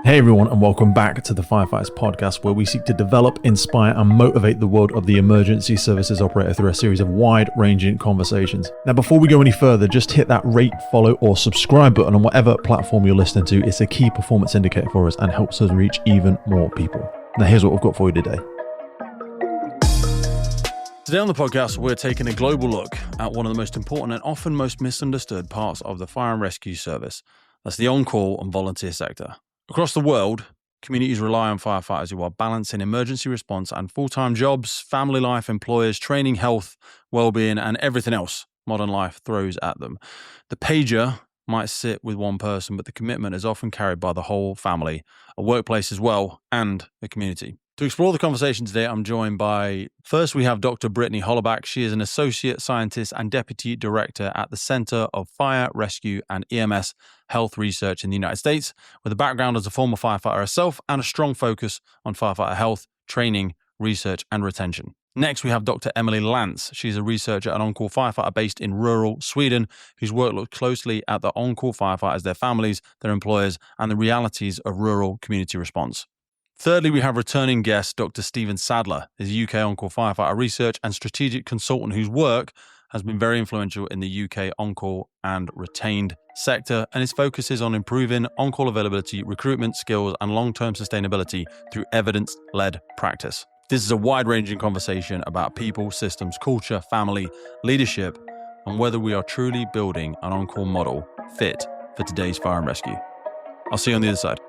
Hey everyone, and welcome back to the Firefighters podcast, where we seek to develop, inspire, and motivate the world of the emergency services operator through a series of wide-ranging conversations. Now, before we go any further, just hit that rate, follow, or subscribe button on whatever platform you're listening to. It's a key performance indicator for us and helps us reach even more people. Now, here's what we've got for you today. Today on the podcast, we're taking a global look at one of the most important and often most misunderstood parts of the fire and rescue service. That's the on-call and volunteer sector. Across the world, communities rely on firefighters who are balancing emergency response and full-time jobs, family life, employers, training, health, well-being, and everything else modern life throws at them. The pager might sit with one person, but the commitment is often carried by the whole family, a workplace as well, and a community. To explore the conversation today, I'm joined by, first we have Dr. Brittany Hollerbach. She is an associate scientist and deputy director at the Center of Fire, Rescue, and EMS Health Research in the United States, with a background as a former firefighter herself and a strong focus on firefighter health, training, research, and retention. Next, we have Dr. Emelie Lantz. She's a researcher and on-call firefighter based in rural Sweden, whose work looks closely at the on-call firefighters, their families, their employers, and the realities of rural community response. Thirdly, we have returning guest Dr. Stephen Sadler, is a UK on-call firefighter research and strategic consultant whose work has been very influential in the UK on-call and retained sector, and his focus is on improving on-call availability, recruitment, skills, and long-term sustainability through evidence-led practice. This is a wide-ranging conversation about people, systems, culture, family, leadership, and whether we are truly building an on-call model fit for today's fire and rescue. I'll see you on the other side.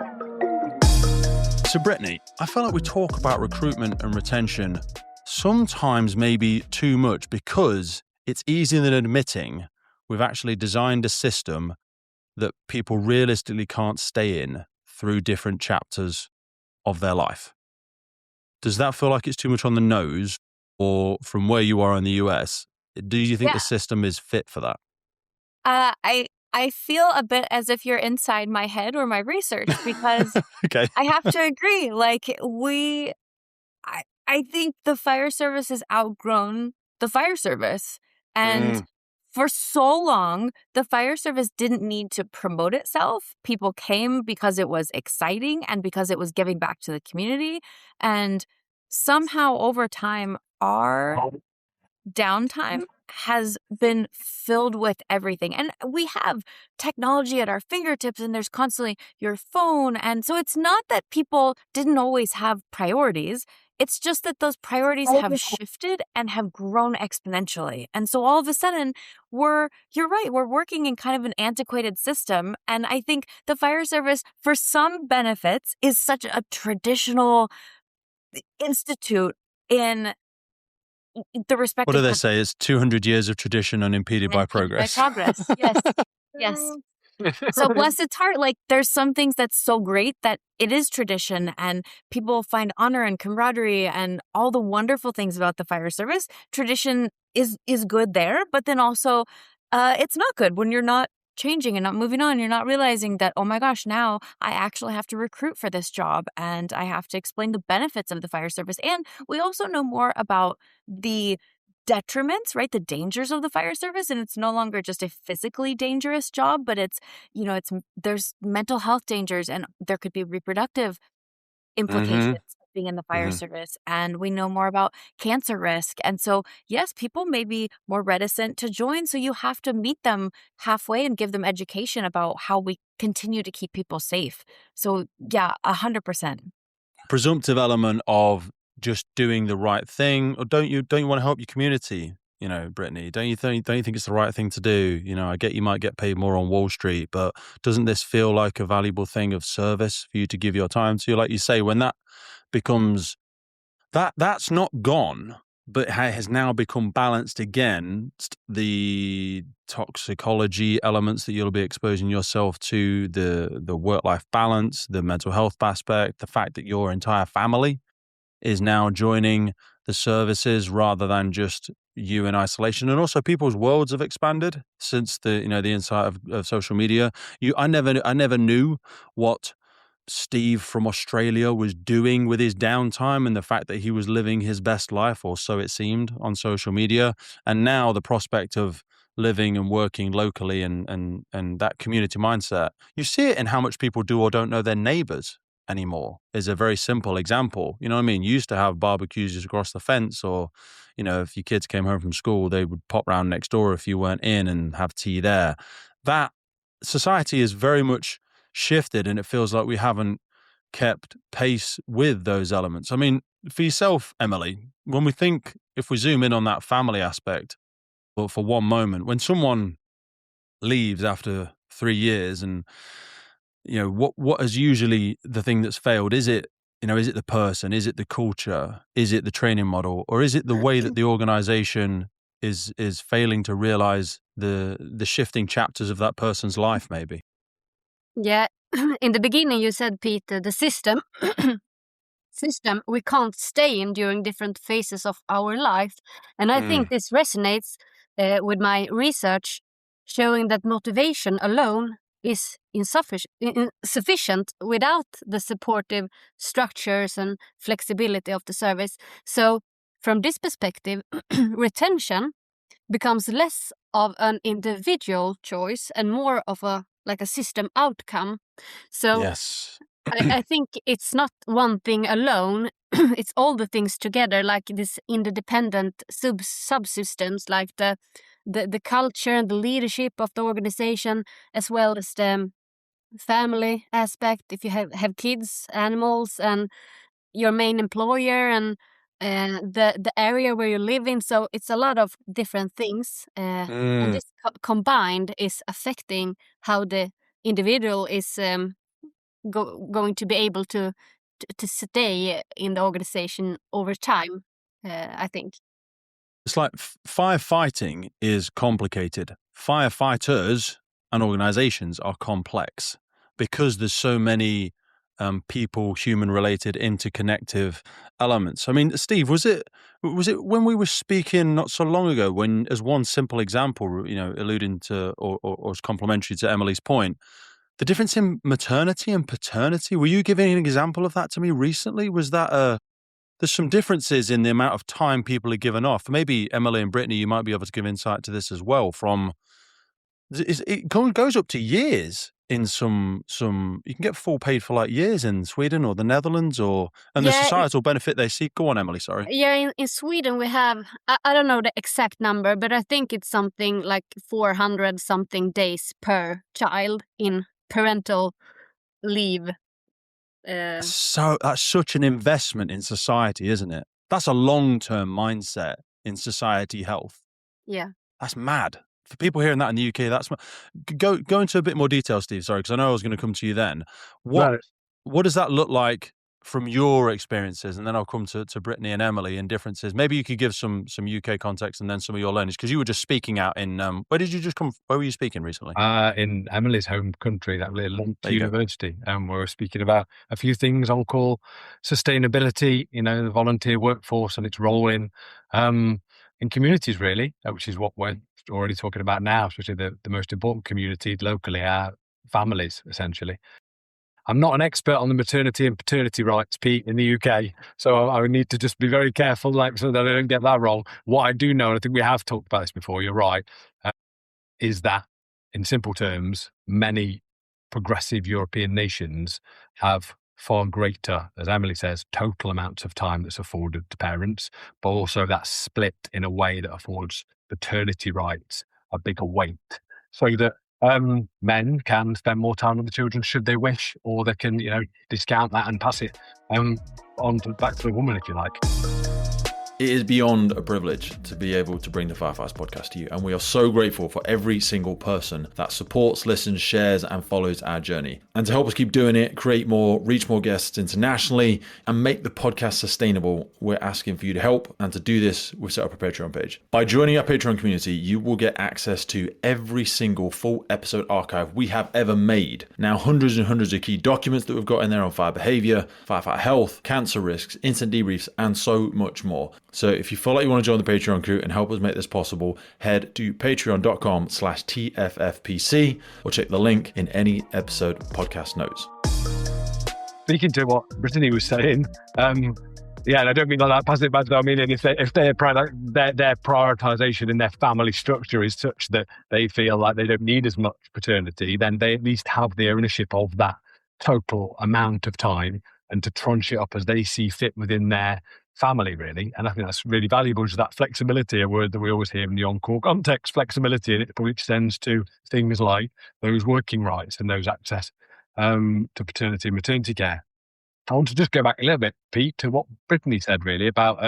So Brittany, I feel like we talk about recruitment and retention sometimes maybe too much because it's easier than admitting we've actually designed a system that people realistically can't stay in through different chapters of their life. Does that feel like it's too much on the nose, or from where you are in the US, do you think the system is fit for that? I feel a bit as if you're inside my head or my research because Okay. I have to agree. I think the fire service has outgrown the fire service. And for so long, the fire service didn't need to promote itself. People came because it was exciting and because it was giving back to the community. And somehow over time, our downtime has been filled with everything. And we have technology at our fingertips and there's constantly your phone. And so it's not that people didn't always have priorities. It's just that those priorities have shifted and have grown exponentially. And so all of a sudden, you're right, we're working in kind of an antiquated system. And I think the fire service, for some benefits, is such a traditional institute in the respect. What do they say? It's 200 years of tradition unimpeded by progress. By progress, yes. Yes. So bless its heart, there's some things that's so great that it is tradition and people find honor and camaraderie and all the wonderful things about the fire service. Tradition is good there, but then also it's not good when you're not changing and not moving on. You're not realizing that, oh my gosh, now I actually have to recruit for this job and I have to explain the benefits of the fire service. And we also know more about the detriments, right? The dangers of the fire service. And it's no longer just a physically dangerous job, but there's mental health dangers and there could be reproductive implications of being in the fire service. And we know more about cancer risk. And so, yes, people may be more reticent to join. So you have to meet them halfway and give them education about how we continue to keep people safe. So yeah, 100%. Presumptive element of just doing the right thing, or don't you want to help your community? Brittany, don't you think it's the right thing to do? I get you might get paid more on Wall Street, but doesn't this feel like a valuable thing of service for you to give your time to? Like you say, when that becomes that's not gone, but has now become balanced against the toxicology elements that you'll be exposing yourself to, the work-life balance, the mental health aspect, the fact that your entire family is now joining the services rather than just you in isolation. And also people's worlds have expanded since the insight of social media. I never knew what Steve from Australia was doing with his downtime and the fact that he was living his best life, or so it seemed on social media. And now the prospect of living and working locally and that community mindset, you see it in how much people do or don't know their neighbors. anymore is a very simple example. You know what I mean? You used to have barbecues just across the fence, or, you know, if your kids came home from school, they would pop round next door if you weren't in and have tea there. That society is very much shifted, and it feels like we haven't kept pace with those elements. I mean, for yourself, Emelie, when we think, if we zoom in on that family aspect, well, for one moment, when someone leaves after 3 years, and you know what is usually the thing that's failed? Is it, you know, is it the person? Is it the culture? Is it the training model? Or is it the way that the organization is failing to realize the shifting chapters of that person's life, maybe? Yeah, in the beginning you said, Peter, the system we can't stay in during different phases of our life. And I think this resonates with my research, showing that motivation alone is insufficient without the supportive structures and flexibility of the service. So from this perspective, retention becomes less of an individual choice and more of a system outcome. So Yes. I think it's not one thing alone. It's all the things together, like this interdependent subsystems, like the culture and the leadership of the organization, as well as the family aspect. If you have kids, animals, and your main employer, and the area where you live in. So it's a lot of different things, and this combined is affecting how the individual is going to be able to stay in the organization over time, I think. It's like firefighting is complicated. Firefighters and organizations are complex because there's so many people, human-related, interconnective elements. I mean, Steve, was it when we were speaking not so long ago, when, as one simple example, you know, alluding to or as complementary to Emelie's point, the difference in maternity and paternity? Were you giving an example of that to me recently? Was that there's some differences in the amount of time people are given off? Maybe Emelie and Brittany, you might be able to give insight to this as well. It goes up to years in some. You can get full paid for like years in Sweden or the Netherlands, and the societal benefit they see. Go on, Emelie. Sorry. Yeah, in Sweden we have, I don't know the exact number, but I think it's something like 400 something days per child in parental leave. So that's such an investment in society, isn't it? That's a long-term mindset in society health. Yeah. That's mad. For people hearing that in the UK, that's go into a bit more detail, Steve. Sorry, because I know I was going to come to you then. What does that look like from your experiences? And then I'll come to Brittany and Emelie and differences. Maybe you could give some UK context and then some of your learnings, because you were just speaking out in where did you just come? Where were you speaking recently? In Emelie's home country, that little Lantz University, and we were speaking about a few things on call sustainability, you know, the volunteer workforce and its role in communities, really, which is what we're already talking about now, especially the most important community locally, our families, essentially. I'm not an expert on the maternity and paternity rights, Pete, in the UK, so I need to just be very careful, so that I don't get that wrong. What I do know, and I think we have talked about this before, you're right, is that, in simple terms, many progressive European nations have far greater, as Emelie says, total amounts of time that's afforded to parents, but also that's split in a way that affords paternity rights a bigger weight, so that men can spend more time with the children should they wish, or they can, discount that and pass it back to the woman, if you like. It is beyond a privilege to be able to bring the Firefighters podcast to you, and we are so grateful for every single person that supports, listens, shares, and follows our journey. And to help us keep doing it, create more, reach more guests internationally, and make the podcast sustainable, we're asking for you to help. And to do this, we've set up a Patreon page. By joining our Patreon community, you will get access to every single full episode archive we have ever made. Now, hundreds and hundreds of key documents that we've got in there on fire behavior, firefighter health, cancer risks, incident debriefs, and so much more. So if you feel like you want to join the Patreon crew and help us make this possible, head to patreon.com/TFFPC or check the link in any episode podcast notes. Speaking to what Brittany was saying, and I don't mean like that passive badge, though. I mean, if their prioritization in their family structure is such that they feel like they don't need as much paternity, then they at least have the ownership of that total amount of time and to tranche it up as they see fit within their family, really. And I think that's really valuable, is that flexibility, a word that we always hear in the on-call context, flexibility, and it probably extends to things like those working rights and those access to paternity and maternity care. I want to just go back a little bit, Pete, to what Brittany said, really, about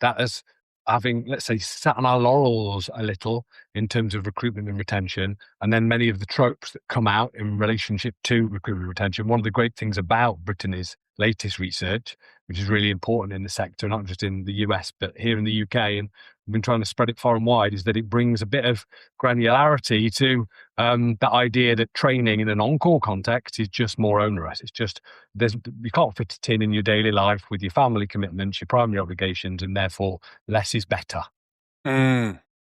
that as having, let's say, sat on our laurels a little in terms of recruitment and retention, and then many of the tropes that come out in relationship to recruitment and retention. One of the great things about Brittany's latest research, which is really important in the sector, not just in the US, but here in the UK, and we've been trying to spread it far and wide, is that it brings a bit of granularity to the idea that training in an on-call context is just more onerous. It's just, you can't fit it in your daily life with your family commitments, your primary obligations, and therefore less is better.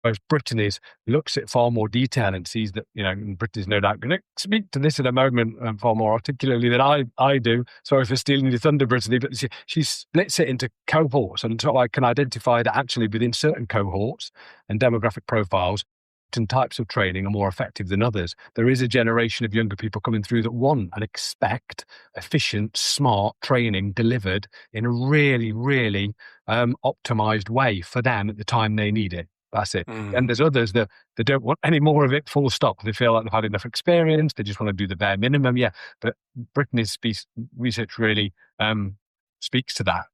Whereas Brittany's looks at far more detail and sees that, and Brittany's no doubt going to speak to this in a moment far more articulately than I do. Sorry for stealing your thunder, Brittany, but she splits it into cohorts, and so I can identify that actually within certain cohorts and demographic profiles, certain types of training are more effective than others. There is a generation of younger people coming through that want and expect efficient, smart training delivered in a really, really optimized way for them at the time they need it. That's it. And there's others that they don't want any more of it, full stop. They feel like they've had enough experience. They just want to do the bare minimum. Yeah. But Brittany's research really speaks to that.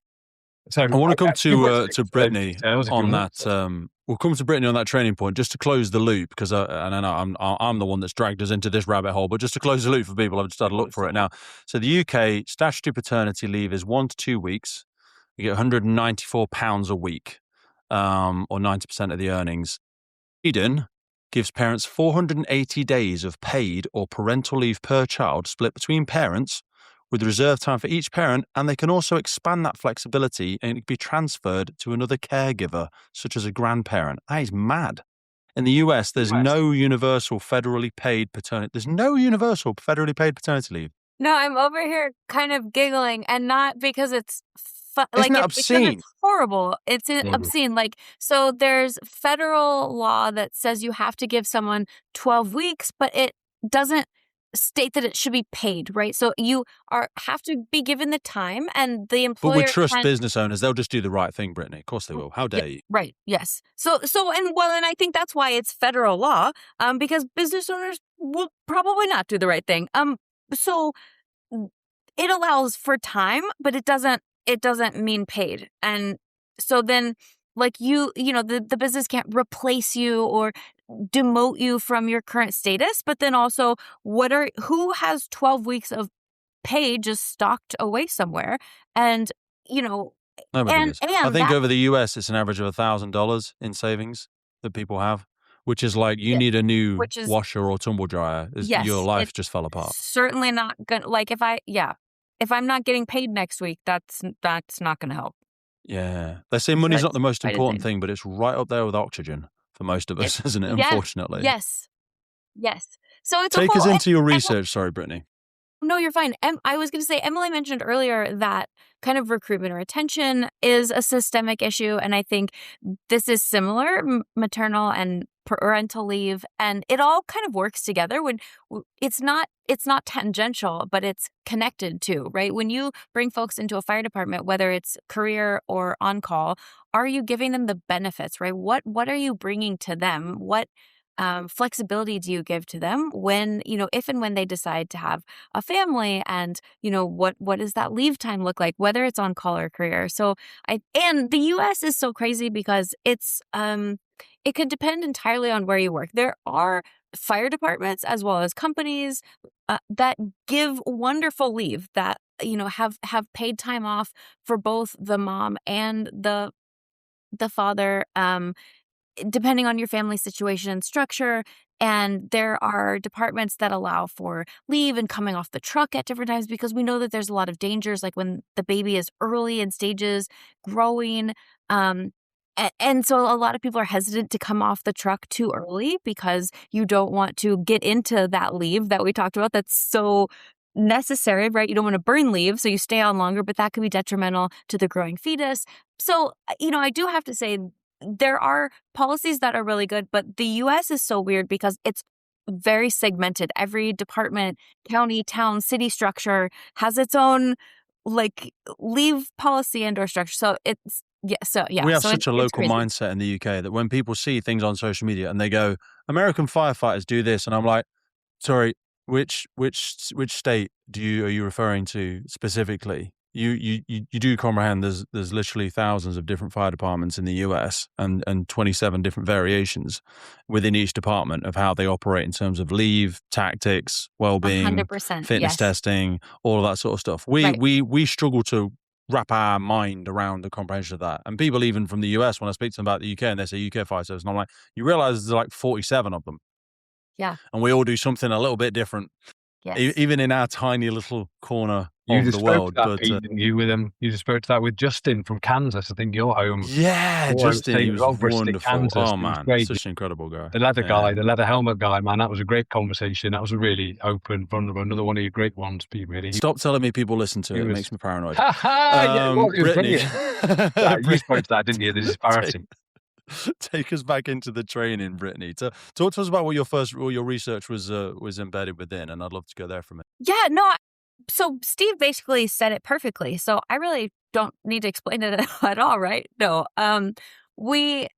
So I want to come to Brittany on that. We'll come to Brittany on that training point, just to close the loop, because I know I'm the one that's dragged us into this rabbit hole, but just to close the loop for people, I've just had a look for it now. So the UK statutory paternity leave is 1 to 2 weeks. You get £194 a week. Or 90% of the earnings. Sweden gives parents 480 days of paid or parental leave per child, split between parents, with reserved time for each parent, and they can also expand that flexibility and it can be transferred to another caregiver, such as a grandparent. That is mad. In the US, there's no universal federally paid paternity. There's no universal federally paid paternity leave. No, I'm over here kind of giggling, and not because it's Isn't that obscene? It's horrible. It's obscene. So there's federal law that says you have to give someone 12 weeks, but it doesn't state that it should be paid, right? So you have to be given the time, and the employer. But we trust business owners; they'll just do the right thing, Brittany. Of course they will. How dare you? Right. Yes. And I think that's why it's federal law, because business owners will probably not do the right thing. So it allows for time, but it doesn't mean paid. And so then, the business can't replace you or demote you from your current status, but then also who has 12 weeks of pay just stocked away somewhere? And, nobody does. I think over the US, it's an average of $1,000 in savings that people have, which is like you need a new washer or tumble dryer. Your life just fell apart. Certainly not gonna, if I'm not getting paid next week, that's not going to help. Yeah. They say money's not the most important thing, but it's right up there with oxygen for most of us, isn't it? Unfortunately. Yes. So it's Take us into your research. Sorry, Brittany. No, you're fine. I was going to say, Emelie mentioned earlier that kind of recruitment or retention is a systemic issue. And I think this is similar, maternal and parental leave. And it all kind of works together when it's not tangential, but it's connected too, right? When you bring folks into a fire department, whether it's career or on call, are you giving them the benefits, right? What are you bringing to them? What flexibility do you give to them when, if and when they decide to have a family, and, what does that leave time look like, whether it's on call or career? So and the US is so crazy because it's, it could depend entirely on where you work. There are fire departments as well as companies that give wonderful leave that, have paid time off for both the mom and the father, depending on your family situation and structure. And there are departments that allow for leave and coming off the truck at different times, because we know that there's a lot of dangers, like when the baby is early in stages, growing. And so a lot of people are hesitant to come off the truck too early because you don't want to get into that leave that we talked about that's so necessary, right? You don't want to burn leave, so you stay on longer, but that could be detrimental to the growing fetus. So, I do have to say, there are policies that are really good, but the US is so weird because it's very segmented. Every department, county, town, city structure has its own like leave policy and or structure. So we have such a local mindset in the UK that when people see things on social media and they go, American firefighters do this, and I'm like, sorry, which state are you referring to specifically? You do comprehend there's literally thousands of different fire departments in the US and 27 different variations within each department of how they operate in terms of leave, tactics, well-being, 100%, fitness testing, all of that sort of stuff. We struggle to wrap our mind around the comprehension of that. And people even from the US, when I speak to them about the UK and they say UK fire service, and I'm like, you realize there's like 47 of them. Yeah. And we all do something a little bit different. Yes. Even in our tiny little corner of the world. But didn't you with him? You just spoke to that with Justin from Kansas. I think you're home. Yeah, Justin, he was wonderful. Kansas. Oh man, such an incredible guy. The leather guy, the leather helmet guy, man, that was a great conversation. That was a really open, vulnerable, another one of your great ones, Pete. Really. Stop telling me people listen to it. It makes me paranoid. Brittany, you spoke to that, didn't you? This is embarrassing. Take us back into the training, Brittany. Talk to us about what your research was embedded within, and I'd love to go there from it. Yeah, no. So Steve basically said it perfectly. So I really don't need to explain it at all, right? No. We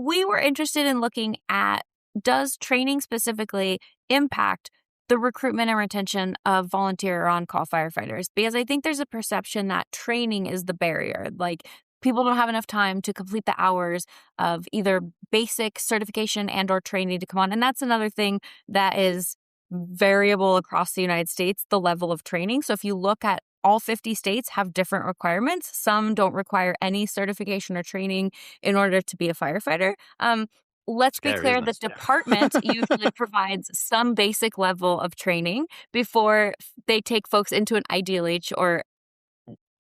were interested in looking at, does training specifically impact the recruitment and retention of volunteer or on-call firefighters? Because I think there's a perception that training is the barrier. Like, people don't have enough time to complete the hours of either basic certification and or training to come on. And that's another thing that is variable across the United States, the level of training. So if you look at all 50 states have different requirements. Some don't require any certification or training in order to be a firefighter. Let's be clear, the department usually provides some basic level of training before they take folks into an IDLH or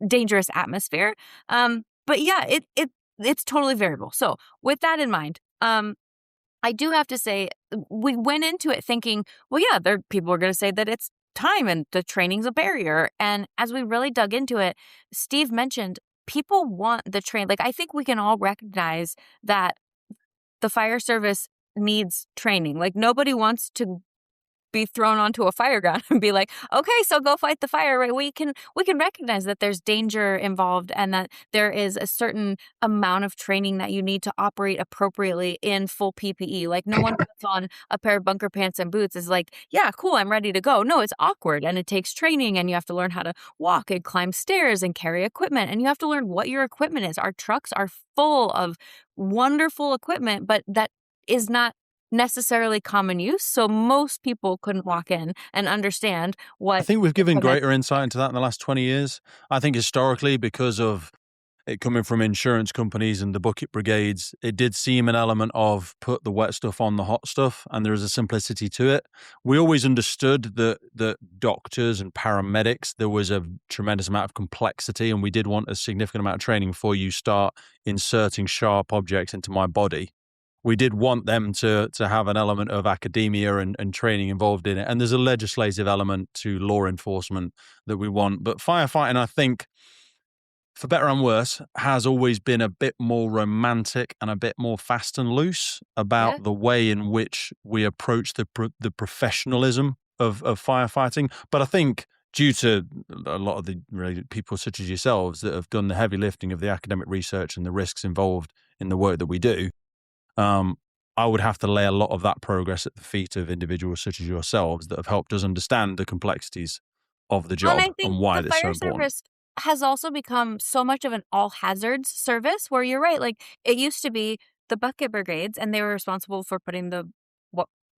dangerous atmosphere. But yeah, it's totally variable. So with that in mind, I do have to say, we went into it thinking, well, yeah, people are going to say that it's time and the training's a barrier. And as we really dug into it, Steve mentioned people want the train. Like, I think we can all recognize that the fire service needs training. Like, nobody wants to be thrown onto a fire ground and be like, okay, so go fight the fire, right? We can recognize that there's danger involved and that there is a certain amount of training that you need to operate appropriately in full PPE. Like, no one puts on a pair of bunker pants and boots is like, yeah, cool, I'm ready to go. No, it's awkward and it takes training and you have to learn how to walk and climb stairs and carry equipment and you have to learn what your equipment is. Our trucks are full of wonderful equipment, but that is not necessarily common use. So most people couldn't walk in and understand what... I think we've given greater insight into that in the last 20 years. I think historically, because of it coming from insurance companies and the bucket brigades, it did seem an element of put the wet stuff on the hot stuff, and there is a simplicity to it. We always understood that doctors and paramedics, there was a tremendous amount of complexity, and we did want a significant amount of training before you start inserting sharp objects into my body. We did want them to have an element of academia and training involved in it. And there's a legislative element to law enforcement that we want. But firefighting, I think, for better and worse, has always been a bit more romantic and a bit more fast and loose about the way in which we approach the professionalism of firefighting. But I think due to a lot of the people such as yourselves that have done the heavy lifting of the academic research and the risks involved in the work that we do, I would have to lay a lot of that progress at the feet of individuals such as yourselves that have helped us understand the complexities of the job and why it's so important. The fire service has also become so much of an all hazards service where you're right. Like, it used to be the bucket brigades and they were responsible for putting the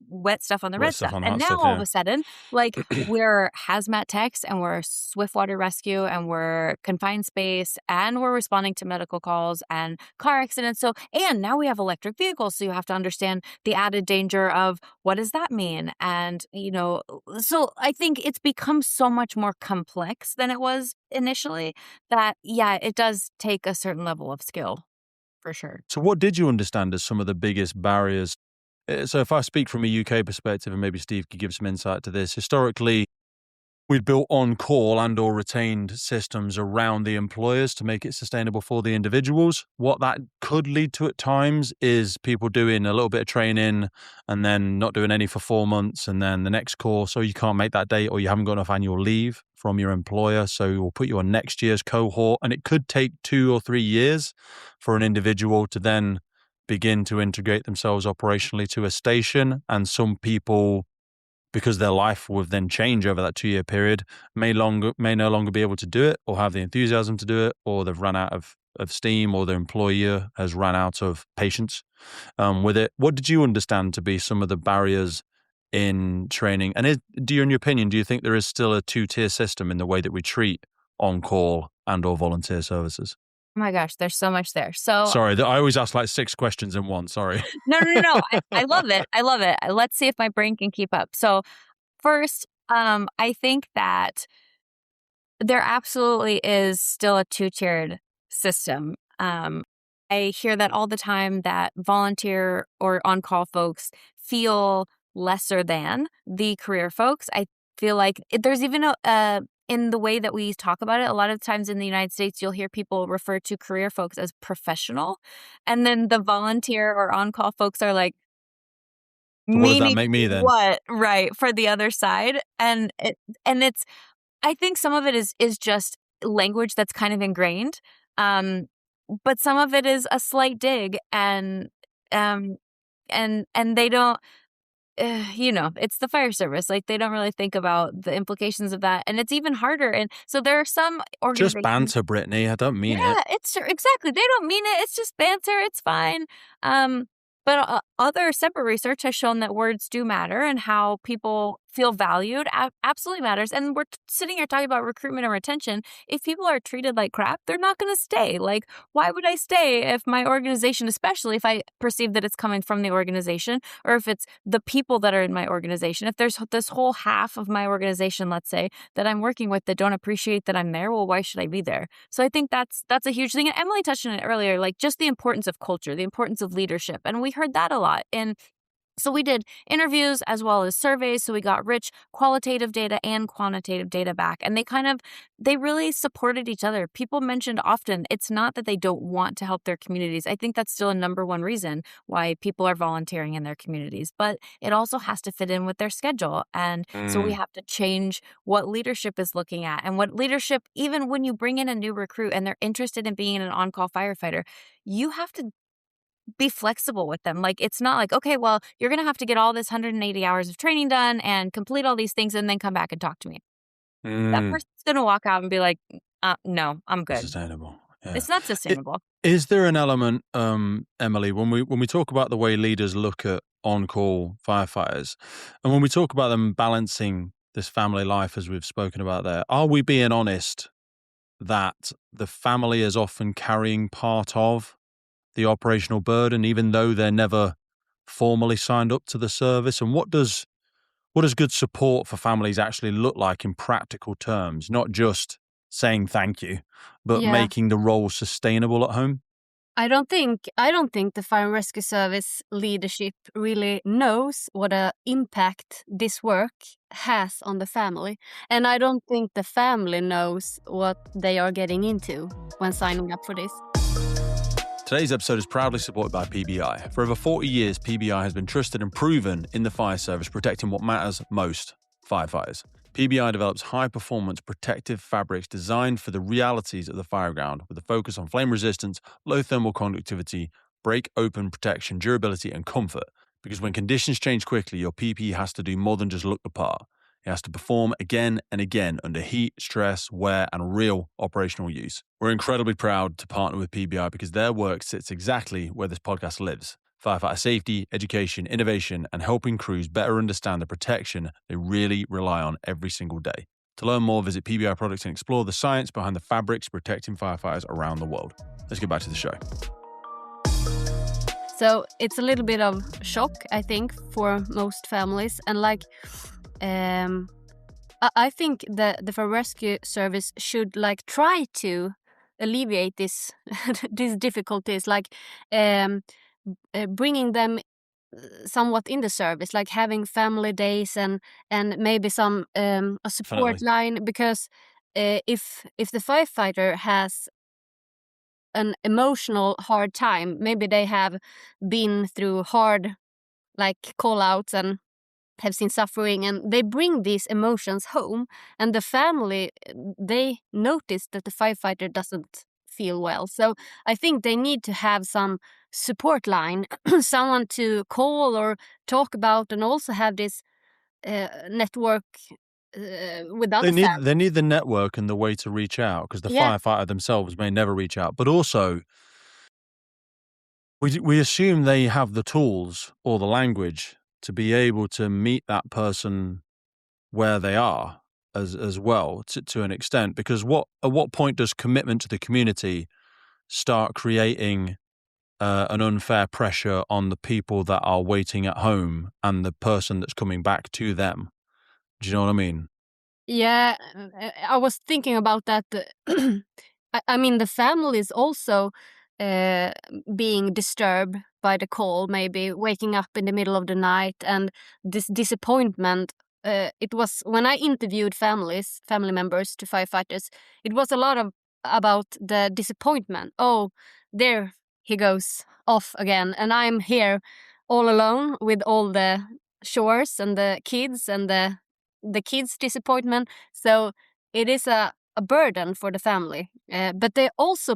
wet stuff on the red stuff. And now all of a sudden, like, we're hazmat techs and we're swiftwater rescue and we're confined space and we're responding to medical calls and car accidents. So, and now we have electric vehicles. So you have to understand the added danger of what does that mean? And, so I think it's become so much more complex than it was initially that, yeah, it does take a certain level of skill for sure. So what did you understand as some of the biggest barriers? So if I speak from a UK perspective, and maybe Steve could give some insight to this, historically, we'd built on-call and or retained systems around the employers to make it sustainable for the individuals. What that could lead to at times is people doing a little bit of training and then not doing any for 4 months, and then the next course, or you can't make that date, or you haven't got enough annual leave from your employer, so we'll put you on next year's cohort. And it could take 2 or 3 years for an individual to then begin to integrate themselves operationally to a station. And some people, because their life will then change over that 2-year period, may no longer be able to do it, or have the enthusiasm to do it, or they've run out of steam, or the employer has run out of patience with it. What did you understand to be some of the barriers in training? And in your opinion, do you think there is still a 2-tier system in the way that we treat on-call and or volunteer services? Oh my gosh, there's so much there. So sorry, I always ask like 6 questions in one. Sorry. No. I love it. I love it. Let's see if my brain can keep up. So first, I think that there absolutely is still a 2-tiered system. I hear that all the time, that volunteer or on-call folks feel lesser than the career folks. I feel like there's even in the way that we talk about it, a lot of times in the United States, you'll hear people refer to career folks as professional. And then the volunteer or on-call folks are like, so what does that make me then? What? Right. For the other side. And it's, I think some of it is just language that's kind of ingrained. But some of it is a slight dig, and they don't, it's the fire service. Like, they don't really think about the implications of that. And it's even harder. And so there are some organizations. Just banter, Brittany. I don't mean it. Yeah, it's exactly. They don't mean it. It's just banter. It's fine. But other separate research has shown that words do matter, and how people feel valued absolutely matters. And we're sitting here talking about recruitment and retention. If people are treated like crap, they're not going to stay. Like, why would I stay if my organization, especially if I perceive that it's coming from the organization, or if it's the people that are in my organization, if there's this whole half of my organization, let's say, that I'm working with that don't appreciate that I'm there, well, why should I be there? So I think that's a huge thing. And Emelie touched on it earlier, like just the importance of culture, the importance of leadership. And we heard that a lot. And so we did interviews as well as surveys. So we got rich qualitative data and quantitative data back. And they really supported each other. People mentioned often, it's not that they don't want to help their communities. I think that's still a number one reason why people are volunteering in their communities. But it also has to fit in with their schedule. And so we have to change what leadership is looking at. And what leadership, even when you bring in a new recruit and they're interested in being an on-call firefighter, you have to be flexible with them. Like, it's not like, okay, well, you're going to have to get all this 180 hours of training done and complete all these things and then come back and talk to me. That person's going to walk out and be like, no, I'm good. Sustainable. Yeah. It's not sustainable. Is there an element, Emelie, when we talk about the way leaders look at on-call firefighters, and when we talk about them balancing this family life, as we've spoken about there, are we being honest that the family is often carrying part of the operational burden, even though they're never formally signed up to the service? And what does good support for families actually look like in practical terms? Not just saying thank you, but making the role sustainable at home? I don't think the fire and rescue service leadership really knows what an impact this work has on the family. And I don't think the family knows what they are getting into when signing up for this. Today's episode is proudly supported by PBI. For over 40 years, PBI has been trusted and proven in the fire service, protecting what matters most, firefighters. PBI develops high-performance protective fabrics designed for the realities of the fire ground, with a focus on flame resistance, low thermal conductivity, break-open protection, durability, and comfort. Because when conditions change quickly, your PPE has to do more than just look the part. It has to perform again and again under heat, stress, wear, and real operational use. We're incredibly proud to partner with PBI because their work sits exactly where this podcast lives. Firefighter safety, education, innovation, and helping crews better understand the protection they really rely on every single day. To learn more, visit PBI Products and explore the science behind the fabrics protecting firefighters around the world. Let's get back to the show. So it's a little bit of shock, I think, for most families. And I think the fire rescue service should try to alleviate these difficulties, bringing them somewhat in the service, like having family days and maybe some a support Definitely. line, because if the firefighter has an emotional hard time, maybe they have been through hard like call outs and have seen suffering, and they bring these emotions home, and the family, they notice that the firefighter doesn't feel well. So I think they need to have some support line, someone to call or talk about, and also have this network with other families. They need the network and the way to reach out, because the firefighter themselves may never reach out. But also, we assume they have the tools or the language to be able to meet that person where they are as well, to an extent. Because at what point does commitment to the community start creating an unfair pressure on the people that are waiting at home and the person that's coming back to them? Do you know what I mean? Yeah, I was thinking about that. I mean, the family is also being disturbed by the call, maybe waking up in the middle of the night, and this disappointment. It was when I interviewed family members to firefighters, it was a lot about the disappointment. Oh, there he goes off again, and I'm here all alone with all the chores and the kids and the kids' disappointment. So it is a burden for the family. But they also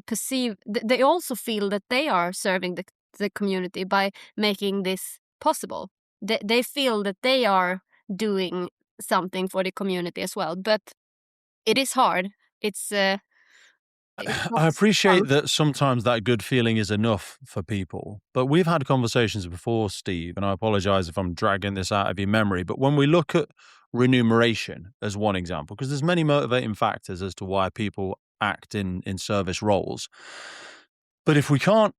they also feel that they are serving the community by making this possible. They feel that they are doing something for the community as well. But it is hard. It's I appreciate that sometimes that good feeling is enough for people, but we've had conversations before, Steve, and I apologize if I'm dragging this out of your memory, but when we look at remuneration as one example, because there's many motivating factors as to why people act in service roles. But if we can't,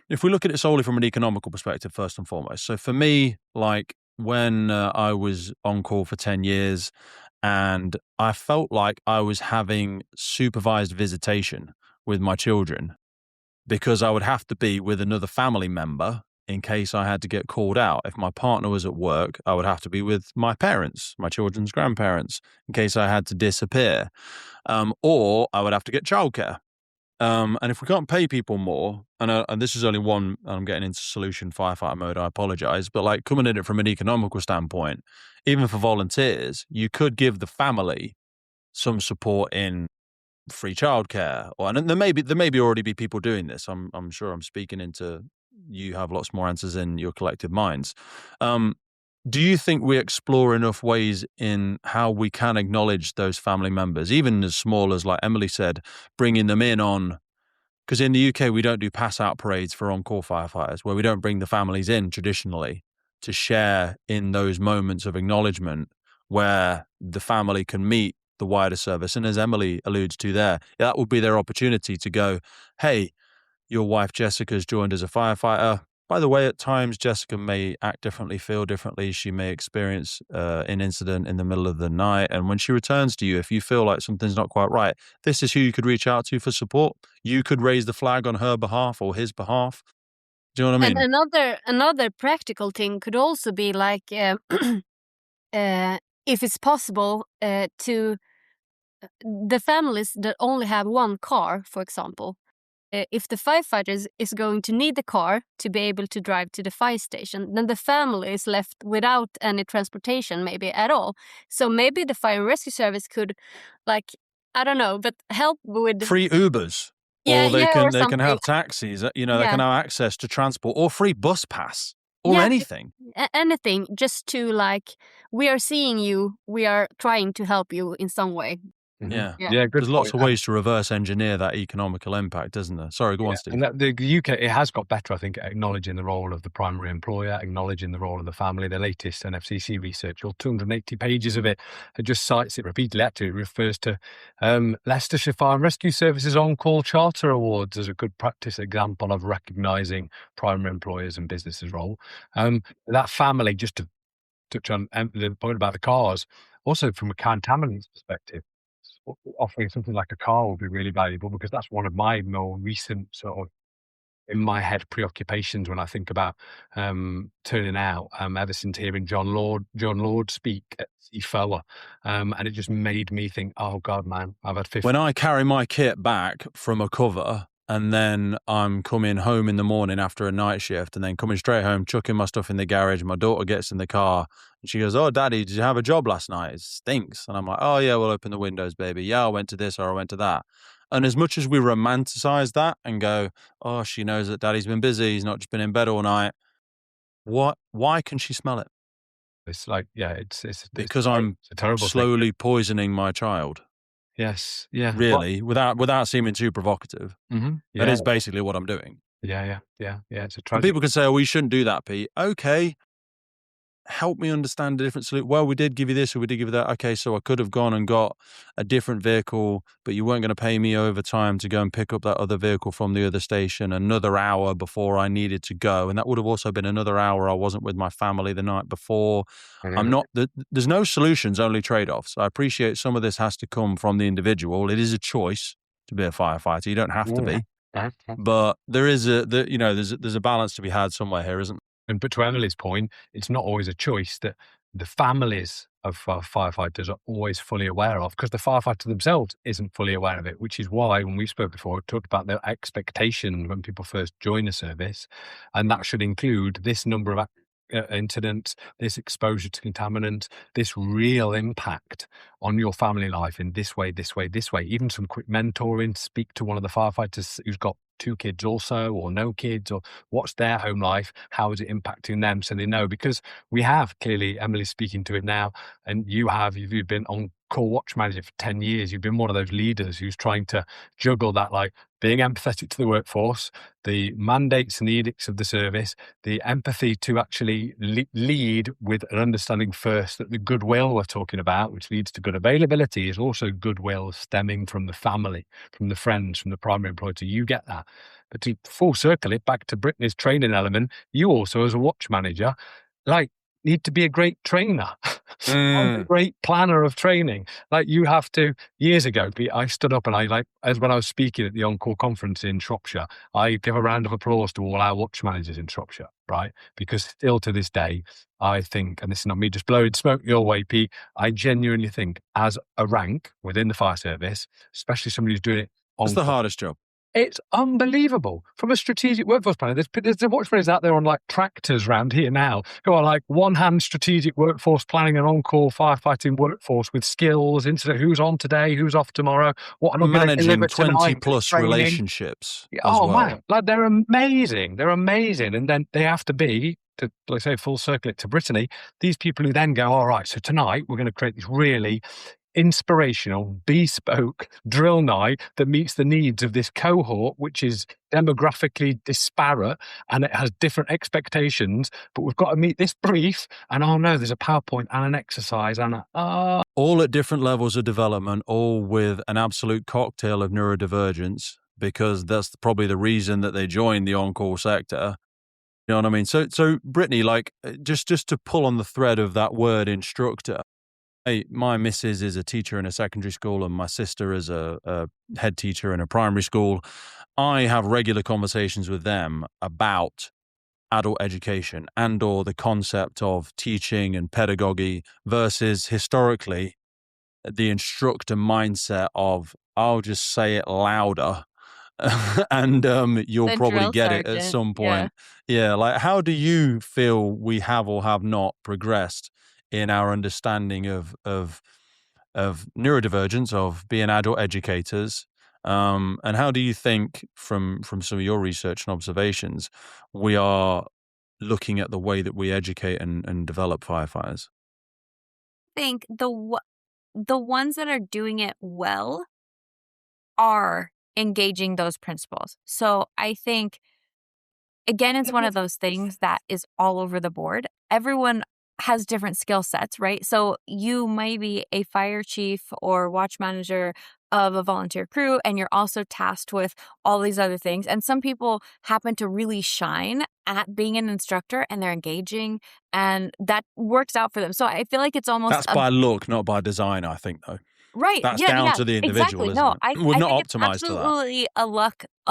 if we look at it solely from an economical perspective, first and foremost. So for me, like when I was on call for 10 years, and I felt like I was having supervised visitation with my children, because I would have to be with another family member in case I had to get called out. If my partner was at work, I would have to be with my parents, my children's grandparents, in case I had to disappear. Or I would have to get childcare. And if we can't pay people more, and this is only one, I'm getting into solution firefighter mode, I apologize, but like coming at it from an economical standpoint, even for volunteers, you could give the family some support in free childcare, and there may already be people doing this. I'm sure I'm speaking into, you have lots more answers in your collective minds. Do you think we explore enough ways in how we can acknowledge those family members, even as small as, like Emelie said, bringing them in on, because in the UK, we don't do pass out parades for on-call firefighters, where we don't bring the families in traditionally to share in those moments of acknowledgement where the family can meet the wider service. And as Emelie alludes to there, that would be their opportunity to go, hey, your wife Jessica's joined as a firefighter. By the way, at times, Jessica may act differently, feel differently. She may experience an incident in the middle of the night. And when she returns to you, if you feel like something's not quite right, this is who you could reach out to for support. You could raise the flag on her behalf or his behalf. Do you know what I mean? And another practical thing could also be like, if it's possible, to the families that only have one car, for example, if the firefighters is going to need the car to be able to drive to the fire station, then the family is left without any transportation maybe at all. So maybe the fire and rescue service could, like, I don't know, but help with free Ubers. Yeah, or they or can have taxis, they can have access to transport or free bus pass or anything. Anything, just to like, we are seeing you, we are trying to help you in some way. Yeah. Good. There's lots of ways to reverse engineer that economical impact, isn't there? Sorry, go on, Steve. And the UK, it has got better, I think, at acknowledging the role of the primary employer, acknowledging the role of the family. The latest NFCC research, all 280 pages of it, it just cites it repeatedly. Actually, it refers to Leicestershire Fire and Rescue Services On-Call Charter Awards as a good practice example of recognising primary employers and businesses' role. That family, just to touch on the point about the cars, also from a contaminants perspective, offering something like a car would be really valuable, because that's one of my more recent sort of in my head preoccupations when I think about turning out. Ever since hearing John Lord speak at Seafeller, and it just made me think, oh God, man, I've had 50. When I carry my kit back from a cover and then I'm coming home in the morning after a night shift and then coming straight home, chucking my stuff in the garage, my daughter gets in the car and she goes, oh, Daddy, did you have a job last night? It stinks. And I'm like, oh yeah, we'll open the windows, baby. Yeah, I went to this or I went to that. And as much as we romanticize that and go, oh, she knows that Daddy's been busy, he's not just been in bed all night. Why can she smell it? It's like, yeah, it's because I'm a terrible slowly poisoning my child. Yes, yeah. Really, without seeming too provocative. Mm-hmm. Yeah. That is basically what I'm doing. Yeah. It's a tragic. And people can say, oh, we shouldn't do that, Pete. Okay. Help me understand the different solution. Well, we did give you this or we did give you that. Okay, so I could have gone and got a different vehicle, but you weren't going to pay me overtime to go and pick up that other vehicle from the other station another hour before I needed to go. And that would have also been another hour I wasn't with my family the night before. There's no solutions, only trade-offs. I appreciate some of this has to come from the individual. It is a choice to be a firefighter. You don't have to be. But there's a balance to be had somewhere here, isn't there? But to Emelie's point, it's not always a choice that the families of firefighters are always fully aware of, because the firefighter themselves isn't fully aware of it, which is why, when we spoke before, we talked about the expectation when people first join a service, and that should include this number of incidents, this exposure to contaminants, this real impact on your family life in this way, even some quick mentoring, speak to one of the firefighters who's got 2 kids also, or no kids, or what's their home life, how is it impacting them, so they know. Because we have, clearly, Emelie's speaking to it now, and you've been on call watch manager for 10 years. You've been one of those leaders who's trying to juggle that, like being empathetic to the workforce, the mandates and the edicts of the service, the empathy to actually lead with an understanding first that the goodwill we're talking about, which leads to good availability, is also goodwill stemming from the family, from the friends, from the primary employer. So you get that. But to full circle it back to Brittany's training element, you also, as a watch manager, need to be a great trainer, a great planner of training. Like you have to. Years ago, I stood up and as when I was speaking at the On-Call conference in Shropshire, I give a round of applause to all our watch managers in Shropshire, right? Because still to this day, I think, and this is not me just blowing smoke your way, Pete, I genuinely think as a rank within the fire service, especially somebody who's doing it it's the hardest job. It's unbelievable. From a strategic workforce planner, there's the watch planners out there on like tractors around here now who are like one-hand strategic workforce planning an on-call firefighting workforce with skills, incident, who's on today, who's off tomorrow, what am I managing 20+ relationships. Man, like they're amazing. They're amazing. And then they have to be, to, let's say, full circle it to Brittany, these people who then go, all right, so tonight we're going to create this really inspirational, bespoke drill night that meets the needs of this cohort, which is demographically disparate and it has different expectations, but we've got to meet this brief, and oh no, there's a PowerPoint and an exercise and all at different levels of development, all with an absolute cocktail of neurodivergence, because that's probably the reason that they joined the on-call sector. You know what I mean? So Brittany, like, just to pull on the thread of that word instructor, my missus is a teacher in a secondary school and my sister is a head teacher in a primary school. I have regular conversations with them about adult education and or the concept of teaching and pedagogy versus historically the instructor mindset of, I'll just say it louder and you'll probably get it at some point. Yeah. Like, how do you feel we have or have not progressed in our understanding of neurodivergence, of being adult educators, and how do you think, from some of your research and observations, we are looking at the way that we educate and develop firefighters? I think the ones that are doing it well are engaging those principles. So I think, again, it's one of those things that is all over the board. Everyone has different skill sets, right? So you might be a fire chief or watch manager of a volunteer crew, and you're also tasked with all these other things. And some people happen to really shine at being an instructor and they're engaging and that works out for them. So I feel like it's almost... That's by look, not by design, I think, though. Right. That's Yeah, down yeah, to the individual, exactly. isn't No, it? I We're not think it's optimized to that. absolutely a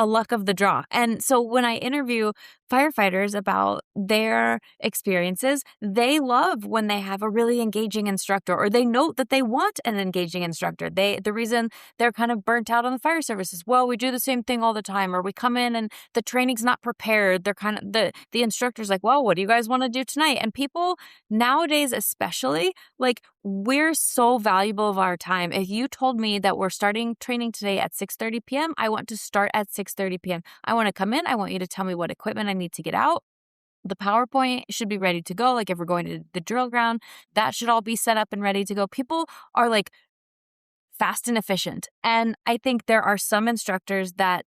luck of the draw. And so when I interview firefighters about their experiences, they love when they have a really engaging instructor, or they note that they want an engaging instructor. The reason they're kind of burnt out on the fire service is, well, we do the same thing all the time, or we come in and the training's not prepared. They're kind of the instructor's like, well, what do you guys want to do tonight? And people nowadays, especially, like, we're so valuable of our time. If you told me that we're starting training today at 6:30 p.m., I want to start at 6:30 p.m. I want to come in. I want you to tell me what equipment I need to get out. The PowerPoint should be ready to go. Like, if we're going to the drill ground, that should all be set up and ready to go. People are like fast and efficient. And I think there are some instructors that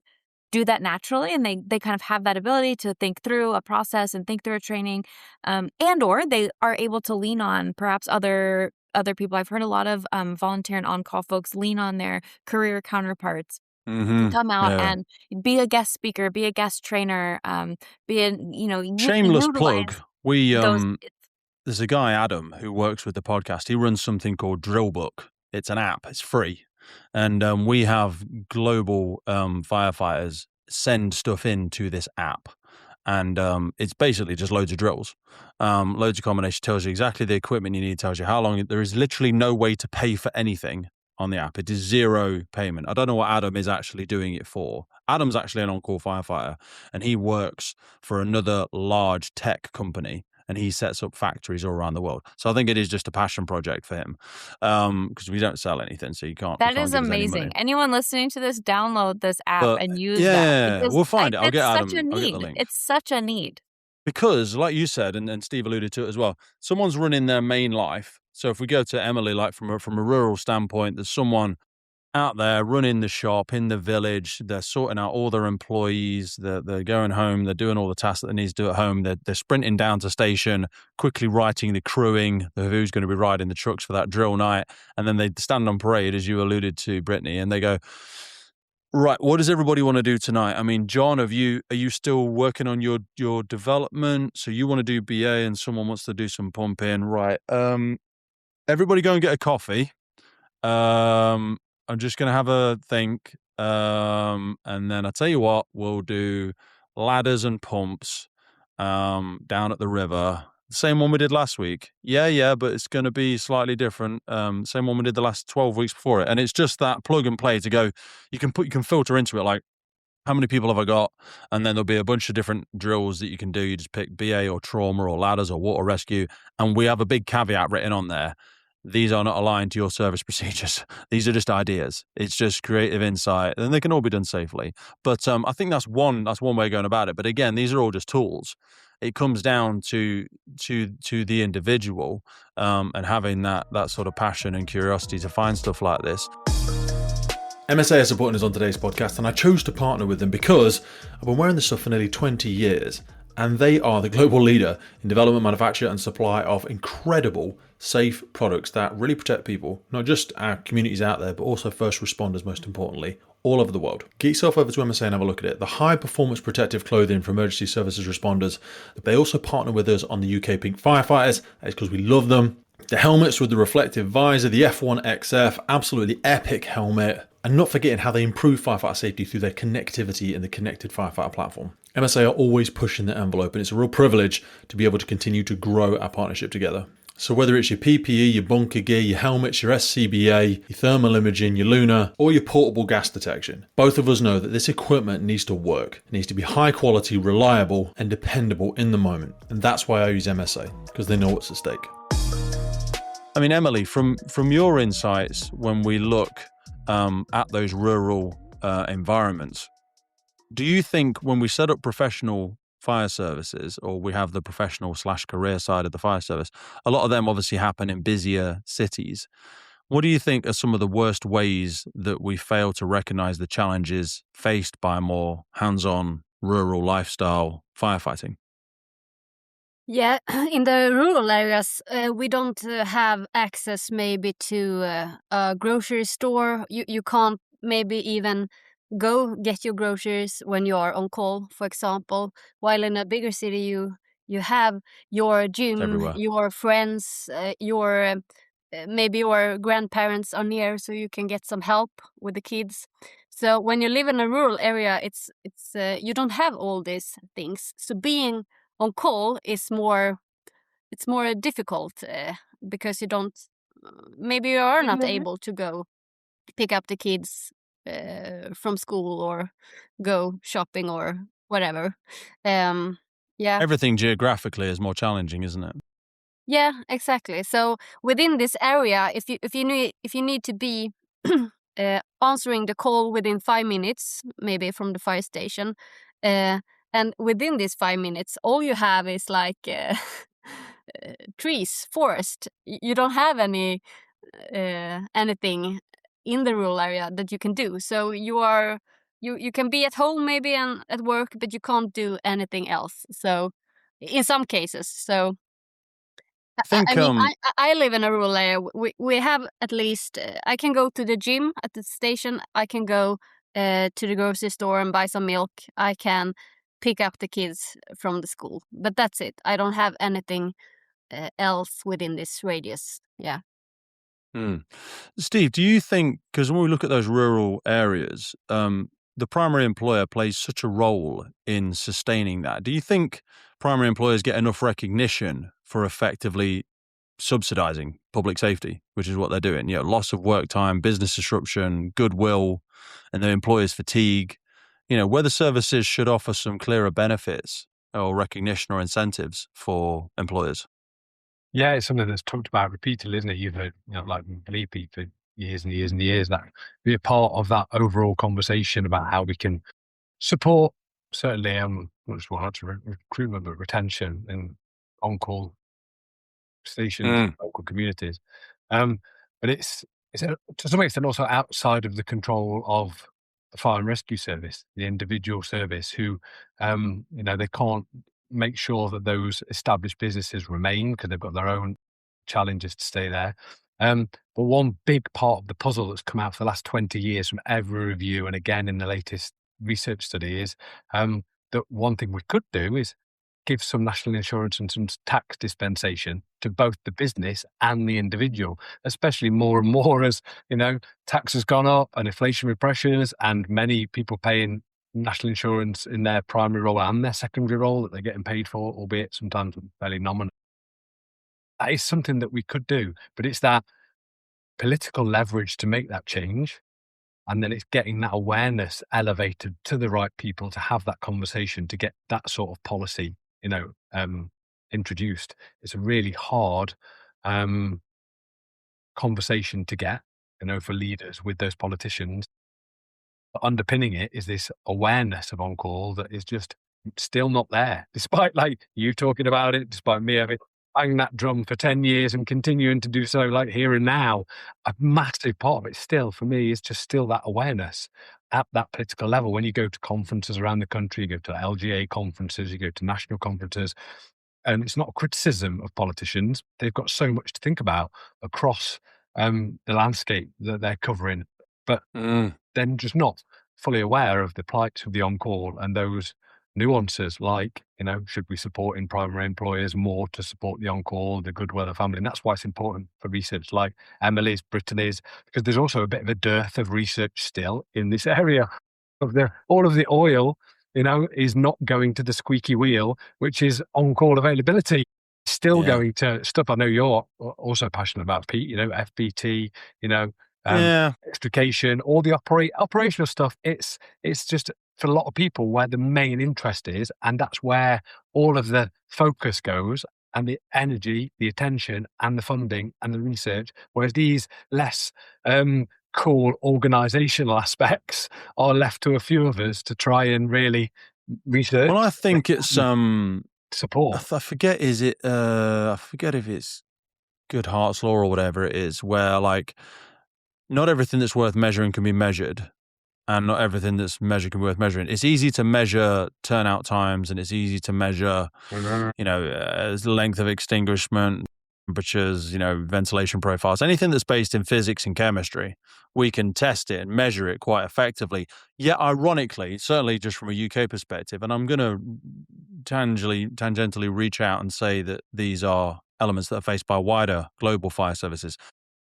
do that naturally, and they kind of have that ability to think through a process and think through a training, and or they are able to lean on perhaps other people. I've heard a lot of volunteer and on-call folks lean on their career counterparts to come out and be a guest speaker, be a guest trainer, shameless plug. We those. There's a guy, Adam, who works with the podcast. He runs something called Drill Book. It's an app. It's free. And we have global firefighters send stuff into this app. And it's basically just loads of drills, loads of combination. Tells you exactly the equipment you need, tells you how long. There is literally no way to pay for anything on the app. It is zero payment. I don't know what Adam is actually doing it for. Adam's actually an on-call firefighter, and he works for another large tech company. And he sets up factories all around the world. So I think it is just a passion project for him, because we don't sell anything, so you can't. That is amazing. Anyone listening to this, download this app and use that. Yeah, we'll find it. I'll get Adam. I'll get the link. It's such a need. Because, like you said, and Steve alluded to it as well, someone's running their main life. So if we go to Emelie, like from a rural standpoint, there's someone out there running the shop in the village. They're sorting out all their employees. They're going home. They're doing all the tasks that they need to do at home. They're sprinting down to station, quickly writing the crewing, who's going to be riding the trucks for that drill night. And then they stand on parade, as you alluded to, Brittany, and they go, right, what does everybody want to do tonight? I mean, John, are you still working on your development? So you want to do BA and someone wants to do some pumping, right? Everybody go and get a coffee. I'm just going to have a think. And then I tell you what, we'll do ladders and pumps down at the river. Same one we did last week. Yeah, but it's going to be slightly different. Same one we did the last 12 weeks before it. And it's just that plug and play to go. You can filter into it, like, how many people have I got? And then there'll be a bunch of different drills that you can do. You just pick BA or trauma or ladders or water rescue. And we have a big caveat written on there. These are not aligned to your service procedures. These are just ideas. It's just creative insight, and they can all be done safely. But I think that's one way of going about it. But again, these are all just tools. It comes down to the individual, and having that sort of passion and curiosity to find stuff like this. MSA are supporting us on today's podcast, and I chose to partner with them because I've been wearing this stuff for nearly 20 years, and they are the global leader in development, manufacture, and supply of incredible safe products that really protect people, not just our communities out there, but also first responders, most importantly, all over the world. Get yourself over to MSA and have a look at it. The high performance protective clothing for emergency services responders. They also partner with us on the UK Pink Firefighters. That's because we love them. The helmets with the reflective visor, the F1XF, absolutely epic helmet. And not forgetting how they improve firefighter safety through their connectivity in the connected firefighter platform. MSA are always pushing the envelope, and it's a real privilege to be able to continue to grow our partnership together. So whether it's your PPE, your bunker gear, your helmets, your SCBA, your thermal imaging, your Luna, or your portable gas detection, both of us know that this equipment needs to work. It needs to be high quality, reliable, and dependable in the moment. And that's why I use MSA, because they know what's at stake. I mean, Emelie, from your insights, when we look at those rural environments, do you think when we set up professional fire services, or we have the professional / career side of the fire service, a lot of them obviously happen in busier cities. What do you think are some of the worst ways that we fail to recognize the challenges faced by more hands-on rural lifestyle firefighting? Yeah, in the rural areas, we don't have access maybe to a grocery store. You can't maybe even go get your groceries when you are on call, for example. While in a bigger city, you have your gym, your friends, your maybe your grandparents are near, so you can get some help with the kids. So when you live in a rural area, it's you don't have all these things. So being on call is more difficult because you don't, maybe you are not able to go pick up the kids from school or go shopping or whatever. Yeah. Everything geographically is more challenging, isn't it? Yeah, exactly. So within this area, if you need to be answering the call within 5 minutes, maybe from the fire station, and within these 5 minutes, all you have is like trees, forest. You don't have anything in the rural area that you can do. So you can be at home maybe and at work, but you can't do anything else. So in some cases, so. I mean, I live in a rural area. We have at least, I can go to the gym at the station. I can go to the grocery store and buy some milk. I can pick up the kids from the school. But that's it. I don't have anything else within this radius. Yeah. Steve, do you think, because when we look at those rural areas, the primary employer plays such a role in sustaining that. Do you think primary employers get enough recognition for effectively subsidizing public safety, which is what they're doing? You know, loss of work time, business disruption, goodwill, and the employers' fatigue. You know, whether services should offer some clearer benefits or recognition or incentives for employers. Yeah, it's something that's talked about repeatedly, isn't it? You've heard, like Bleepy for years and years and years, that be a part of that overall conversation about how we can support, certainly, not just recruitment, but retention and on-call stations, local communities. But it's to some extent also outside of the control of the fire and rescue service, the individual service, who, they can't make sure that those established businesses remain because they've got their own challenges to stay there. But one big part of the puzzle that's come out for the last 20 years from every review, and again in the latest research study, is that one thing we could do is give some national insurance and some tax dispensation to both the business and the individual, especially more and more as, tax has gone up and inflationary pressures and many people paying national insurance in their primary role and their secondary role that they're getting paid for, albeit sometimes fairly nominal. That is something that we could do, but it's that political leverage to make that change. And then it's getting that awareness elevated to the right people to have that conversation, to get that sort of policy, introduced. It's a really hard conversation to get, for leaders with those politicians. But underpinning it is this awareness of on-call that is just still not there, despite like you talking about it, despite me having banged that drum for 10 years and continuing to do so like here and now. A massive part of it still for me is just still that awareness at that political level. When you go to conferences around the country, you go to LGA conferences, you go to national conferences, and it's not a criticism of politicians. They've got so much to think about across the landscape that they're covering, but then just not fully aware of the plight of the on-call and those nuances, like, should we support in primary employers more to support the on-call, the goodwill of the family? And that's why it's important for research like Emelie's, Brittany's, because there's also a bit of a dearth of research still in this area of all of the oil, is not going to the squeaky wheel, which is on-call availability. Still going to stuff I know you're also passionate about, Pete, FBT, extrication, all the operational stuff. It's just for a lot of people where the main interest is, and that's where all of the focus goes, and the energy, the attention, and the funding and the research. Whereas these less cool organizational aspects are left to a few of us to try and really research. Well, I think it's support. I forget I forget if it's Goodhart's law or whatever it is, where like not everything that's worth measuring can be measured, and not everything that's measured can be worth measuring. It's easy to measure turnout times, and it's easy to measure, length of extinguishment, temperatures, ventilation profiles, anything that's based in physics and chemistry. We can test it and measure it quite effectively. Yet, ironically, certainly just from a UK perspective, and I'm going to tangentially reach out and say that these are elements that are faced by wider global fire services.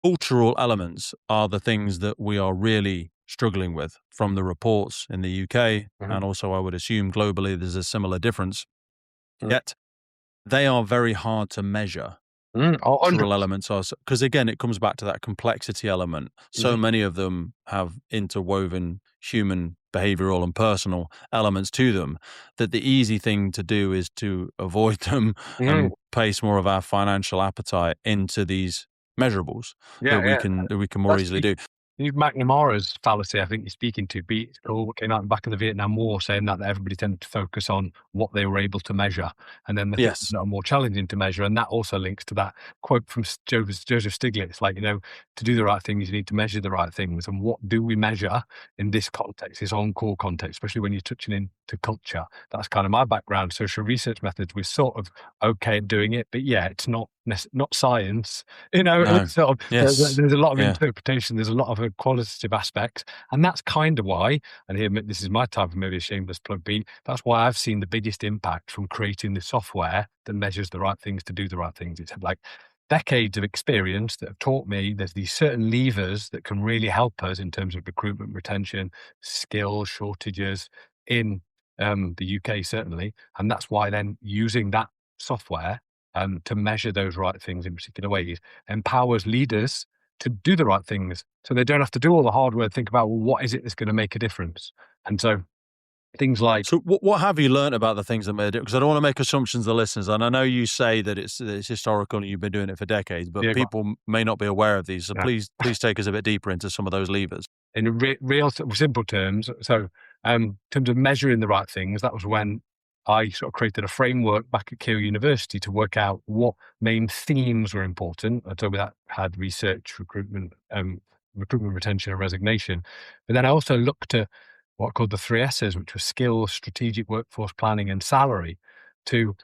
cultural elements are the things that we are really struggling with from the reports in the UK. And also, I would assume globally, there's a similar difference. Yet they are very hard to measure. Cultural elements are, because again, it comes back to that complexity element. So many of them have interwoven human behavioral and personal elements to them that the easy thing to do is to avoid them and place more of our financial appetite into these measurables that we can more easily do. McNamara's fallacy, I think you're speaking to, came out back in the Vietnam War, saying that everybody tended to focus on what they were able to measure, and then the things that are more challenging to measure. And that also links to that quote from Joseph Stiglitz, like, to do the right things, you need to measure the right things. And what do we measure in this context, this on-call context, especially when you're touching into culture? That's kind of my background. Social research methods, we're sort of okay at doing it, but it's not science, No. Sort of, there's a lot of interpretation, there's a lot of qualitative aspects, and that's kind of why, and here, this is my time for maybe a shameless plug, that's why I've seen the biggest impact from creating the software that measures the right things to do the right things. It's like decades of experience that have taught me there's these certain levers that can really help us in terms of recruitment, retention, skill shortages in the UK, certainly, and that's why then using that software to measure those right things in particular ways empowers leaders to do the right things, so they don't have to do all the hard work, think about, well, what is it that's going to make a difference? And so things like... So what have you learned about the things that made it? Because I don't want to make assumptions of listeners, and I know you say that it's historical and you've been doing it for decades, but people may not be aware of these, so please take us a bit deeper into some of those levers. In real simple terms, so in terms of measuring the right things, that was when I sort of created a framework back at Keele University to work out what main themes were important. I told you that had research, recruitment, retention, and resignation. But then I also looked at what I called the 3 S's, which were skills, strategic workforce planning, and salary, to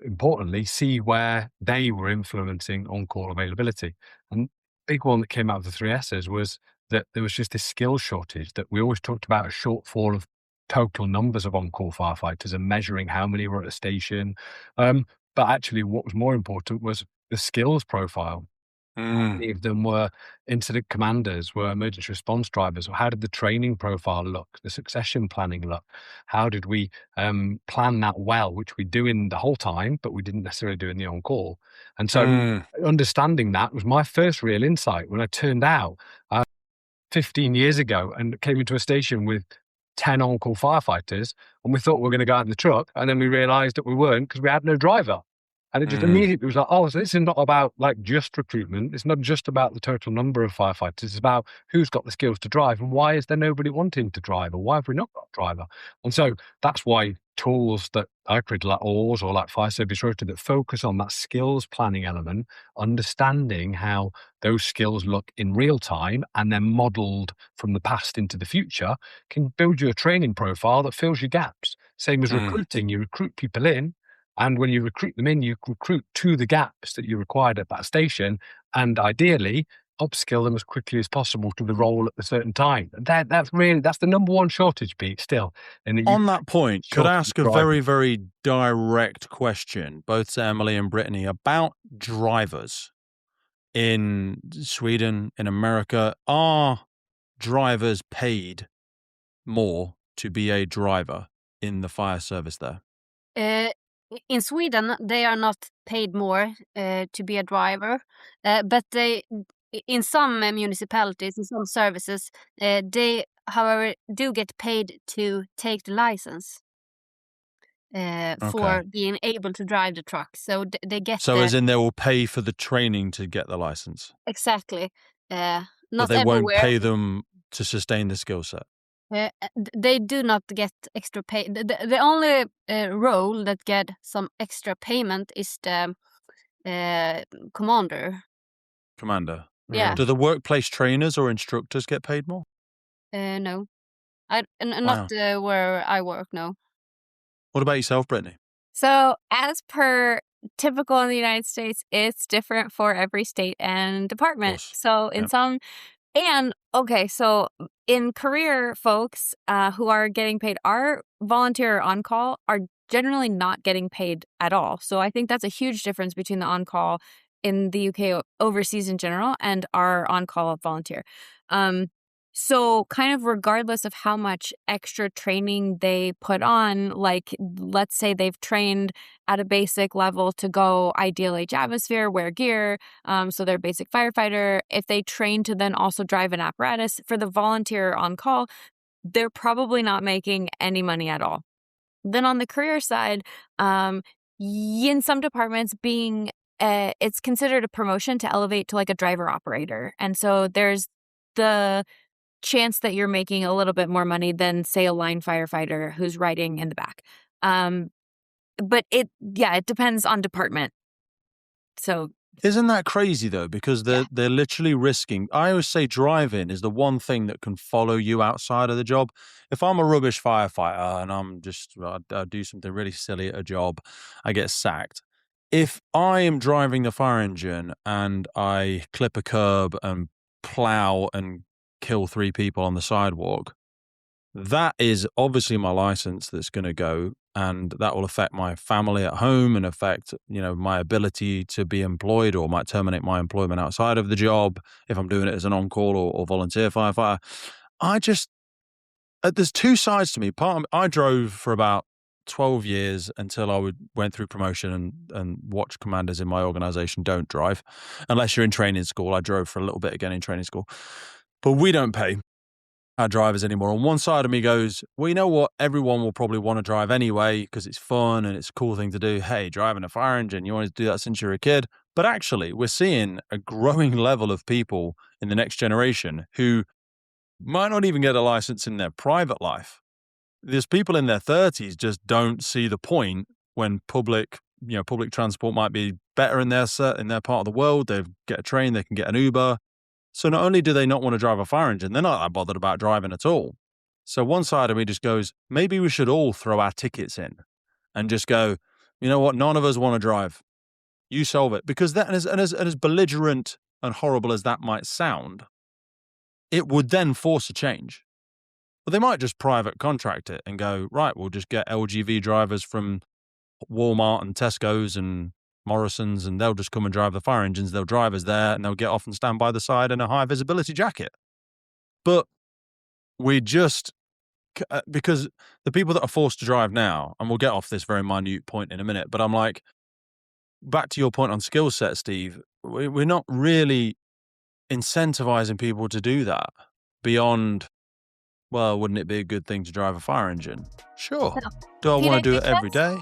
importantly see where they were influencing on-call availability. And the big one that came out of the 3 S's was that there was just this skill shortage, that we always talked about a shortfall of total numbers of on-call firefighters and measuring how many were at a station. But actually what was more important was the skills profile. How many of them were incident commanders, were emergency response drivers? Or how did the training profile look, the succession planning look? How did we plan that well, which we do in the whole time, but we didn't necessarily do in the on-call? And so understanding that was my first real insight when I turned out 15 years ago and came into a station with 10 on-call firefighters, and we thought we were going to go out in the truck, and then we realized that we weren't because we had no driver. And it just immediately was like, oh, so this is not about like just recruitment. It's not just about the total number of firefighters. It's about who's got the skills to drive, and why is there nobody wanting to drive, or why have we not got a driver? And so that's why tools that I created, like OARS or like Fire Service Rota, that focus on that skills planning element, understanding how those skills look in real time and then modeled from the past into the future, can build you a training profile that fills your gaps. Same as recruiting, you recruit people in, and when you recruit them in, you recruit to the gaps that you required at that station, and ideally upskill them as quickly as possible to the role at a certain time. That's the number one shortage, Pete, still. On that point, could I ask a very, very direct question, both to Emelie and Brittany, about drivers in Sweden, in America? Are drivers paid more to be a driver in the fire service there? In Sweden, they are not paid more to be a driver, but they, in some municipalities, in some services, they, however, do get paid to take the license for being able to drive the truck. So they get. So, as in, they will pay for the training to get the license. Exactly. Not but they everywhere. won't pay them to sustain the skill set. They do not get extra pay. The only role that get some extra payment is the commander. Commander. Yeah. Do the workplace trainers or instructors get paid more? No, not where I work. No. What about yourself, Brittany? So, as per typical in the United States, it's different for every state and department. So, in some. And, okay, so in career folks who are getting paid, our volunteer on-call are generally not getting paid at all. So I think that's a huge difference between the on-call in the UK overseas in general and are on-call volunteer. So kind of regardless of how much extra training they put on, like let's say they've trained at a basic level to go IDLH atmosphere, wear gear, so they're a basic firefighter. If they train to then also drive an apparatus for the volunteer on call, they're probably not making any money at all. Then on the career side, in some departments it's considered a promotion to elevate to like a driver operator. And so there's the chance that you're making a little bit more money than, say, a line firefighter who's riding in the back. But it depends on department. So isn't that crazy though? Because they're literally risking. I always say driving is the one thing that can follow you outside of the job. If I'm a rubbish firefighter and I do something really silly at a job, I get sacked. If I am driving the fire engine and I clip a curb and plow and kill 3 people on the sidewalk, that is obviously my license that's going to go, and that will affect my family at home and affect, my ability to be employed, or might terminate my employment outside of the job if I'm doing it as an on-call or volunteer firefighter. There's 2 sides to me. I drove for about 12 years until I went through promotion, and watch commanders in my organization don't drive unless you're in training school. I drove for a little bit again in training school. But we don't pay our drivers anymore. On one side of me goes, well, you know what? Everyone will probably want to drive anyway because it's fun and it's a cool thing to do. Hey, driving a fire engine, you wanted to do that since you were a kid. But actually, we're seeing a growing level of people in the next generation who might not even get a license in their private life. There's people in their 30s just don't see the point when public transport might be better in their part of the world. They get a train, they can get an Uber. So not only do they not want to drive a fire engine, they're not that bothered about driving at all. So one side of me just goes, maybe we should all throw our tickets in and just go, you know what, none of us want to drive. You solve it. Because that, and as belligerent and horrible as that might sound, it would then force a change. But they might just private contract it and go, right, we'll just get LGV drivers from Walmart and Tesco's and Morrison's, and they'll just come and drive the fire engines. They'll drive us there and they'll get off and stand by the side in a high visibility jacket. But we just, because the people that are forced to drive now, and we'll get off this very minute point in a minute, but I'm like, back to your point on skill set, Steve, we're not really incentivizing people to do that beyond, well, wouldn't it be a good thing to drive a fire engine? Sure. Do I want to do it every day?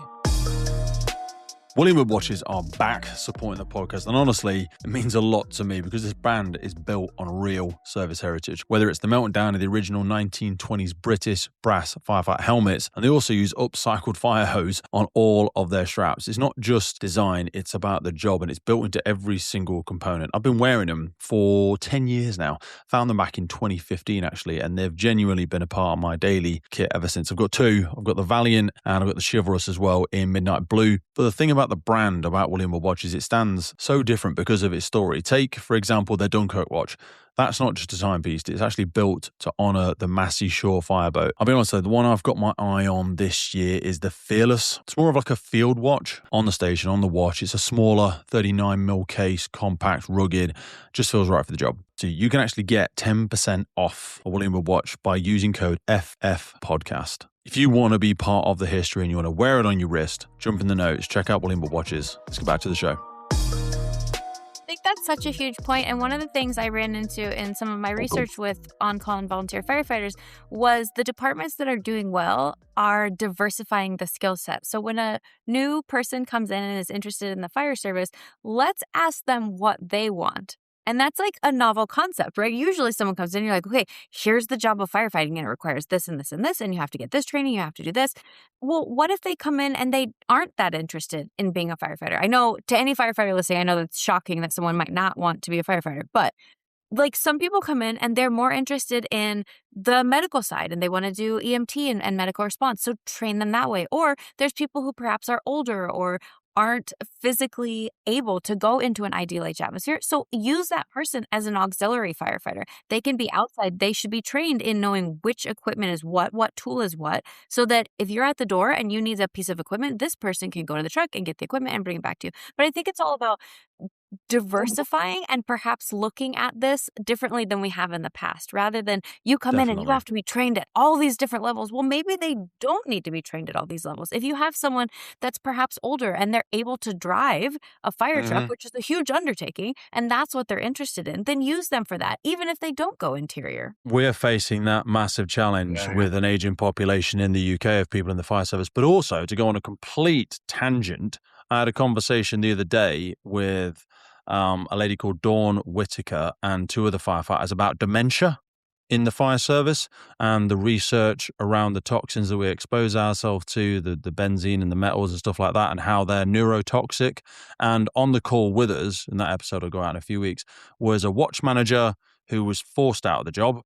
William Wood Watches are back supporting the podcast, and honestly, it means a lot to me because this brand is built on real service heritage. Whether it's the melting down of the original 1920s British brass firefighter helmets, and they also use upcycled fire hose on all of their straps. It's not just design, it's about the job, and it's built into every single component. I've been wearing them for 10 years now. Found them back in 2015, actually, and they've genuinely been a part of my daily kit ever since. I've got 2. I've got the Valiant and I've got the Chivalrous as well in Midnight Blue. But the thing about the brand, about William Wood Watches, it stands so different because of its story. Take, for example, their Dunkirk watch. That's not just a timepiece. It's actually built to honour the Massey Shore fireboat. I'll be honest though, the one I've got my eye on this year is the Fearless. It's more of like a field watch on the station, on the watch. It's a smaller 39mm case, compact, rugged, just feels right for the job. So you can actually get 10% off a William Wood Watch by using code FFPodcast. If you want to be part of the history and you want to wear it on your wrist, jump in the notes, check out William Wood Watches. Let's get back to the show. I think that's such a huge point. And one of the things I ran into in some of my research with on-call and volunteer firefighters was the departments that are doing well are diversifying the skill set. So when a new person comes in and is interested in the fire service, let's ask them what they want. And that's like a novel concept, right? Usually someone comes in and you're like, okay, here's the job of firefighting and it requires this and this and this, and you have to get this training, you have to do this. Well, what if they come in and they aren't that interested in being a firefighter? I know to any firefighter listening, I know that's shocking that someone might not want to be a firefighter, but like some people come in and they're more interested in the medical side and they want to do EMT and medical response. So train them that way. Or there's people who perhaps are older or aren't physically able to go into an IDLH atmosphere. So use that person as an auxiliary firefighter. They can be outside. They should be trained in knowing which equipment is what tool is what, so that if you're at the door and you need a piece of equipment, this person can go to the truck and get the equipment and bring it back to you. But I think it's all about diversifying and perhaps looking at this differently than we have in the past. Rather than you come in and you have to be trained at all these different levels. Well, maybe they don't need to be trained at all these levels. If you have someone that's perhaps older and they're able to drive a fire truck, which is a huge undertaking, and that's what they're interested in, then use them for that, even if they don't go interior. We're facing that massive challenge with an aging population in the UK of people in the fire service, but also, to go on a complete tangent, I had a conversation the other day with a lady called Dawn Whitaker and two other firefighters about dementia in the fire service and the research around the toxins that we expose ourselves to, the benzene and the metals and stuff like that, and how they're neurotoxic. And on the call with us, in that episode will go out in a few weeks, was a watch manager who was forced out of the job.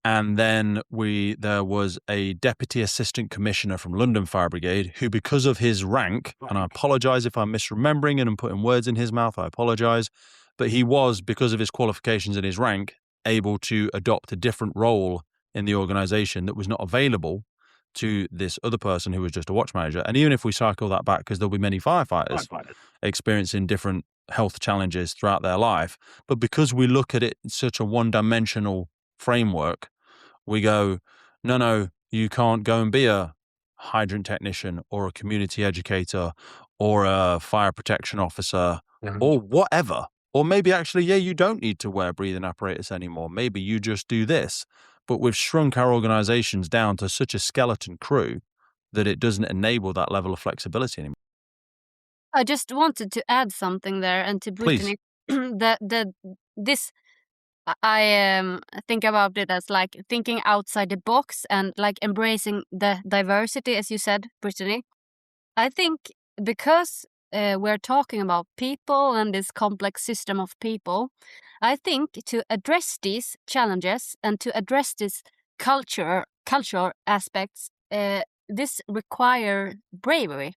And then there was a deputy assistant commissioner from London Fire Brigade who, because of his rank, and I apologise if I'm misremembering and I'm putting words in his mouth, I apologise, but he was, because of his qualifications and his rank, able to adopt a different role in the organisation that was not available to this other person who was just a watch manager. And even if we cycle that back, because there'll be many firefighters experiencing different health challenges throughout their life, but because we look at it in such a one-dimensional framework, we go, no, you can't go and be a hydrant technician or a community educator or a fire protection officer or whatever. Or maybe actually, you don't need to wear breathing apparatus anymore. Maybe you just do this. But we've shrunk our organizations down to such a skeleton crew that it doesn't enable that level of flexibility anymore. I just wanted to add something there, and to Brittany, I think about it as like thinking outside the box and like embracing the diversity, as you said, Brittany. I think because we're talking about people and this complex system of people, I think to address these challenges and to address these cultural aspects, this requires bravery.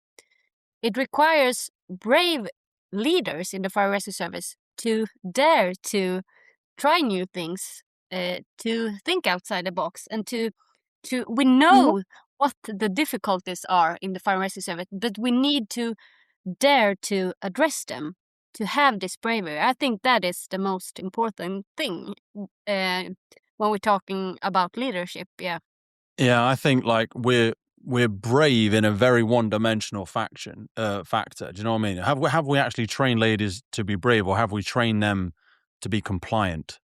It requires brave leaders in the fire rescue service to dare to try new things, to think outside the box, and we know what the difficulties are in the fire rescue service, but we need to dare to address them, to have this bravery. I think that is the most important thing when we're talking about leadership. Yeah, I think like we're brave in a very one-dimensional factor. Do you know what I mean? Have we actually trained ladies to be brave, or have we trained them to be compliant?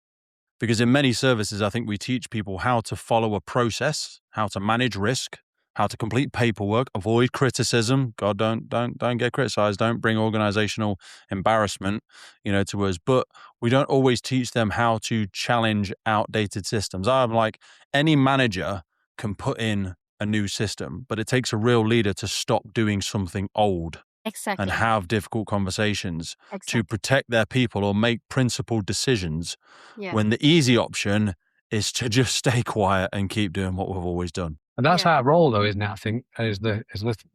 Because in many services, I think we teach people how to follow a process, how to manage risk, how to complete paperwork, avoid criticism. God, don't get criticized. Don't bring organizational embarrassment, to us. But we don't always teach them how to challenge outdated systems. I'm like, any manager can put in a new system, but it takes a real leader to stop doing something old. Exactly. And have difficult conversations to protect their people or make principled decisions, when the easy option is to just stay quiet and keep doing what we've always done. And that's our role, though, isn't it? I think, as the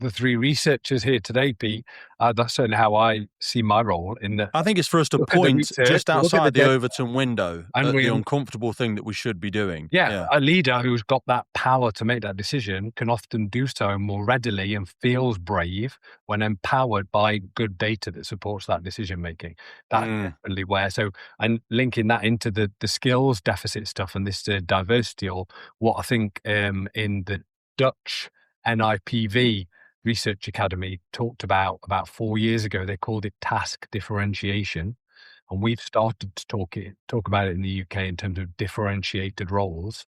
three researchers here today, Pete, that's certainly how I see my role. I think it's for us to point just outside the Overton window at the uncomfortable thing that we should be doing. Yeah, a leader who's got that power to make that decision can often do so more readily and feels brave when empowered by good data that supports that decision making. That's definitely where. So, and linking that into the skills deficit stuff and this diversity, or what I think in the Dutch NIPV Research Academy talked about 4 years ago. They called it task differentiation. And we've started to talk about it in the UK in terms of differentiated roles.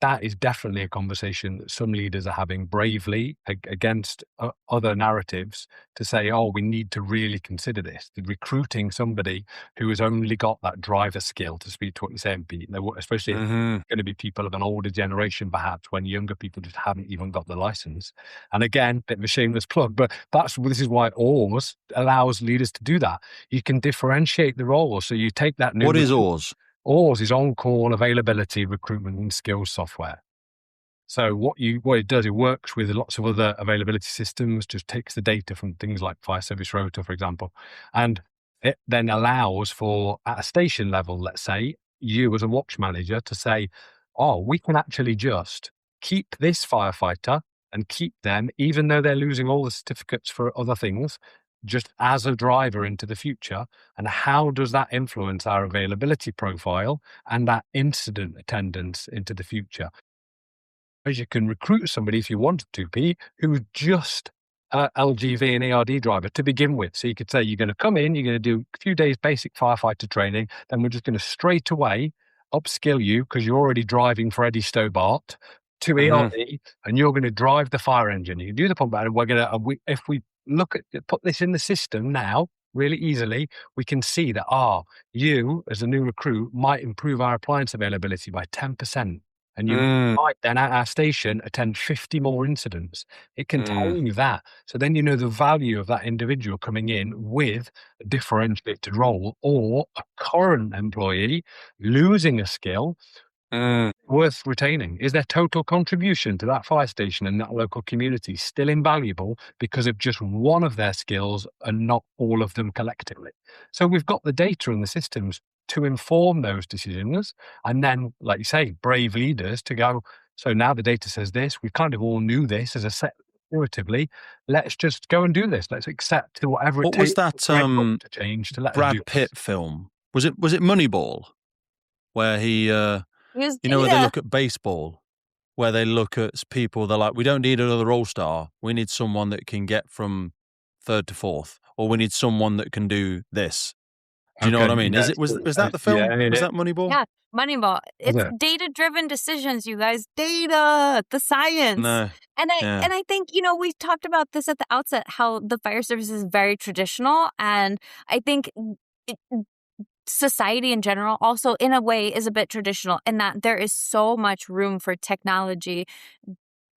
That is definitely a conversation that some leaders are having bravely against other narratives to say, we need to really consider this. Recruiting somebody who has only got that driver skill, to speak to what you're saying, Pete, especially if going to be people of an older generation, perhaps, when younger people just haven't even got the license. And again, bit of a shameless plug, but this is why OARS allows leaders to do that. You can differentiate the role. So you take that new... What is OARS? OARS is on-call availability, recruitment, and skills software. So what it does, it works with lots of other availability systems, just takes the data from things like Fire Service Rota, for example, and it then allows for, at a station level, let's say, you as a watch manager to say, we can actually just keep this firefighter and keep them, even though they're losing all the certificates for other things, just as a driver into the future? And how does that influence our availability profile and that incident attendance into the future? As you can recruit somebody, if you wanted to, Pete, who's just a LGV and ERD driver to begin with. So you could say, you're going to come in, you're going to do a few days basic firefighter training, then we're just going to straight away upskill you because you're already driving for Eddie Stobart to ERD, and you're going to drive the fire engine. You can do the pump out, and we're going to, if we look at, put this in the system now, really easily, we can see that, you as a new recruit might improve our appliance availability by 10%. And you might then at our station attend 50 more incidents. It can tell you that. So then you know the value of that individual coming in with a differentiated role, or a current employee losing a skill worth retaining. Is their total contribution to that fire station and that local community still invaluable because of just one of their skills and not all of them collectively? So we've got the data and the systems to inform those decisions. And then, like you say, brave leaders to go, so now the data says this, we kind of all knew this as a set intuitively, let's just go and do this. Let's accept whatever it takes. What was that to change to let Brad Pitt film? Was it Moneyball? Where he, where they look at baseball, where they look at people, they're like, we don't need another all-star. We need someone that can get from third to fourth, or we need someone that can do this. Do you know what I mean? Was that the film? Was that Moneyball? Yeah, Moneyball. It's data-driven decisions, you guys. Data, the science. No. And I think, we talked about this at the outset, how the fire service is very traditional. And I think society in general also, in a way, is a bit traditional in that there is so much room for technology,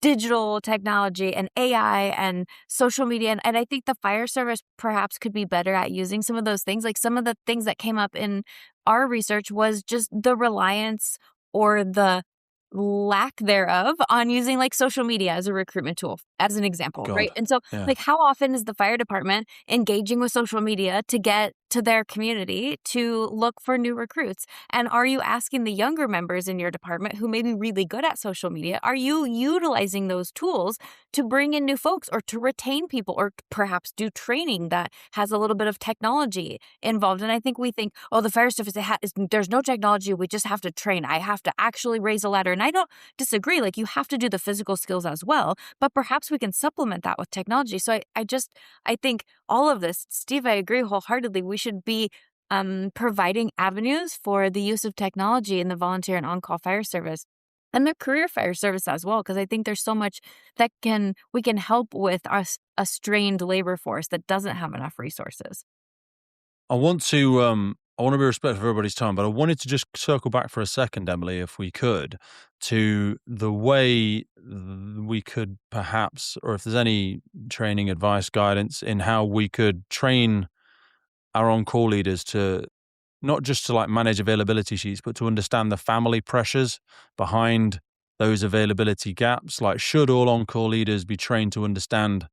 digital technology and AI and social media. And I think the fire service perhaps could be better at using some of those things. Like some of the things that came up in our research was just the reliance or the lack thereof on using like social media as a recruitment tool, as an example, right? And so like how often is the fire department engaging with social media to get to their community to look for new recruits? And are you asking the younger members in your department who may be really good at social media, are you utilizing those tools to bring in new folks or to retain people, or perhaps do training that has a little bit of technology involved? And I think we think, the fire service, there's no technology, we just have to train. I have to actually raise a ladder. And I don't disagree. Like, you have to do the physical skills as well, but perhaps we can supplement that with technology. So I think all of this, Steve, I agree wholeheartedly. We should be providing avenues for the use of technology in the volunteer and on-call fire service and the career fire service as well, because I think there's so much that we can help with a strained labor force that doesn't have enough resources. I want to be respectful of everybody's time, but I wanted to just circle back for a second, Emelie, if we could, to the way we could perhaps, or if there's any training, advice, guidance in how we could train our on-call leaders to not just to like manage availability sheets, but to understand the family pressures behind those availability gaps. Like, should all on-call leaders be trained to understand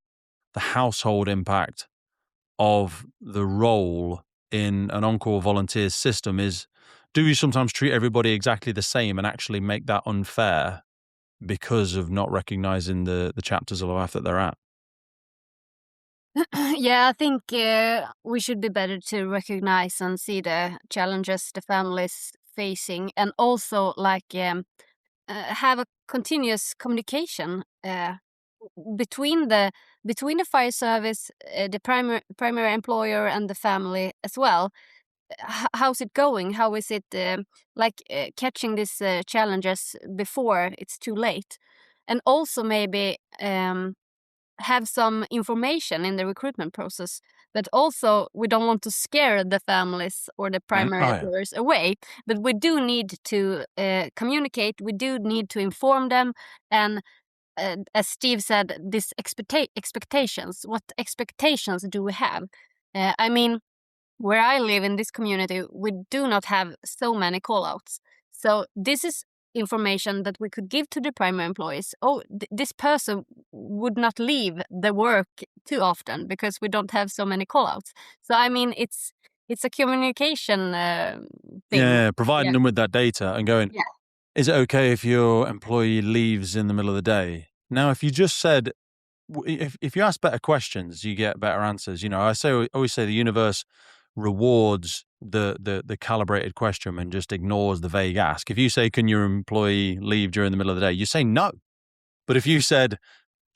the household impact of the role in an on-call volunteers system? Do you sometimes treat everybody exactly the same and actually make that unfair because of not recognizing the chapters of life that they're at? Yeah, I think we should be better to recognize and see the challenges the families facing, and also have a continuous communication between the fire service, the primary employer, and the family as well. How's it going? How is it catching these challenges before it's too late? And also maybe have some information in the recruitment process, but also we don't want to scare the families or the primary employers away, but we do need to communicate, we do need to inform them, and as Steve said, these expectations, what expectations do we have? I mean, where I live in this community, we do not have so many call-outs. So this is information that we could give to the primary employees. This person would not leave the work too often because we don't have so many call-outs. So I mean, it's a communication thing. Yeah, providing them with that data and going, is it okay if your employee leaves in the middle of the day? Now, if you just said, if you ask better questions, you get better answers. I always say the universe rewards the calibrated question and just ignores the vague ask. If you say, can your employee leave during the middle of the day? You say no. But if you said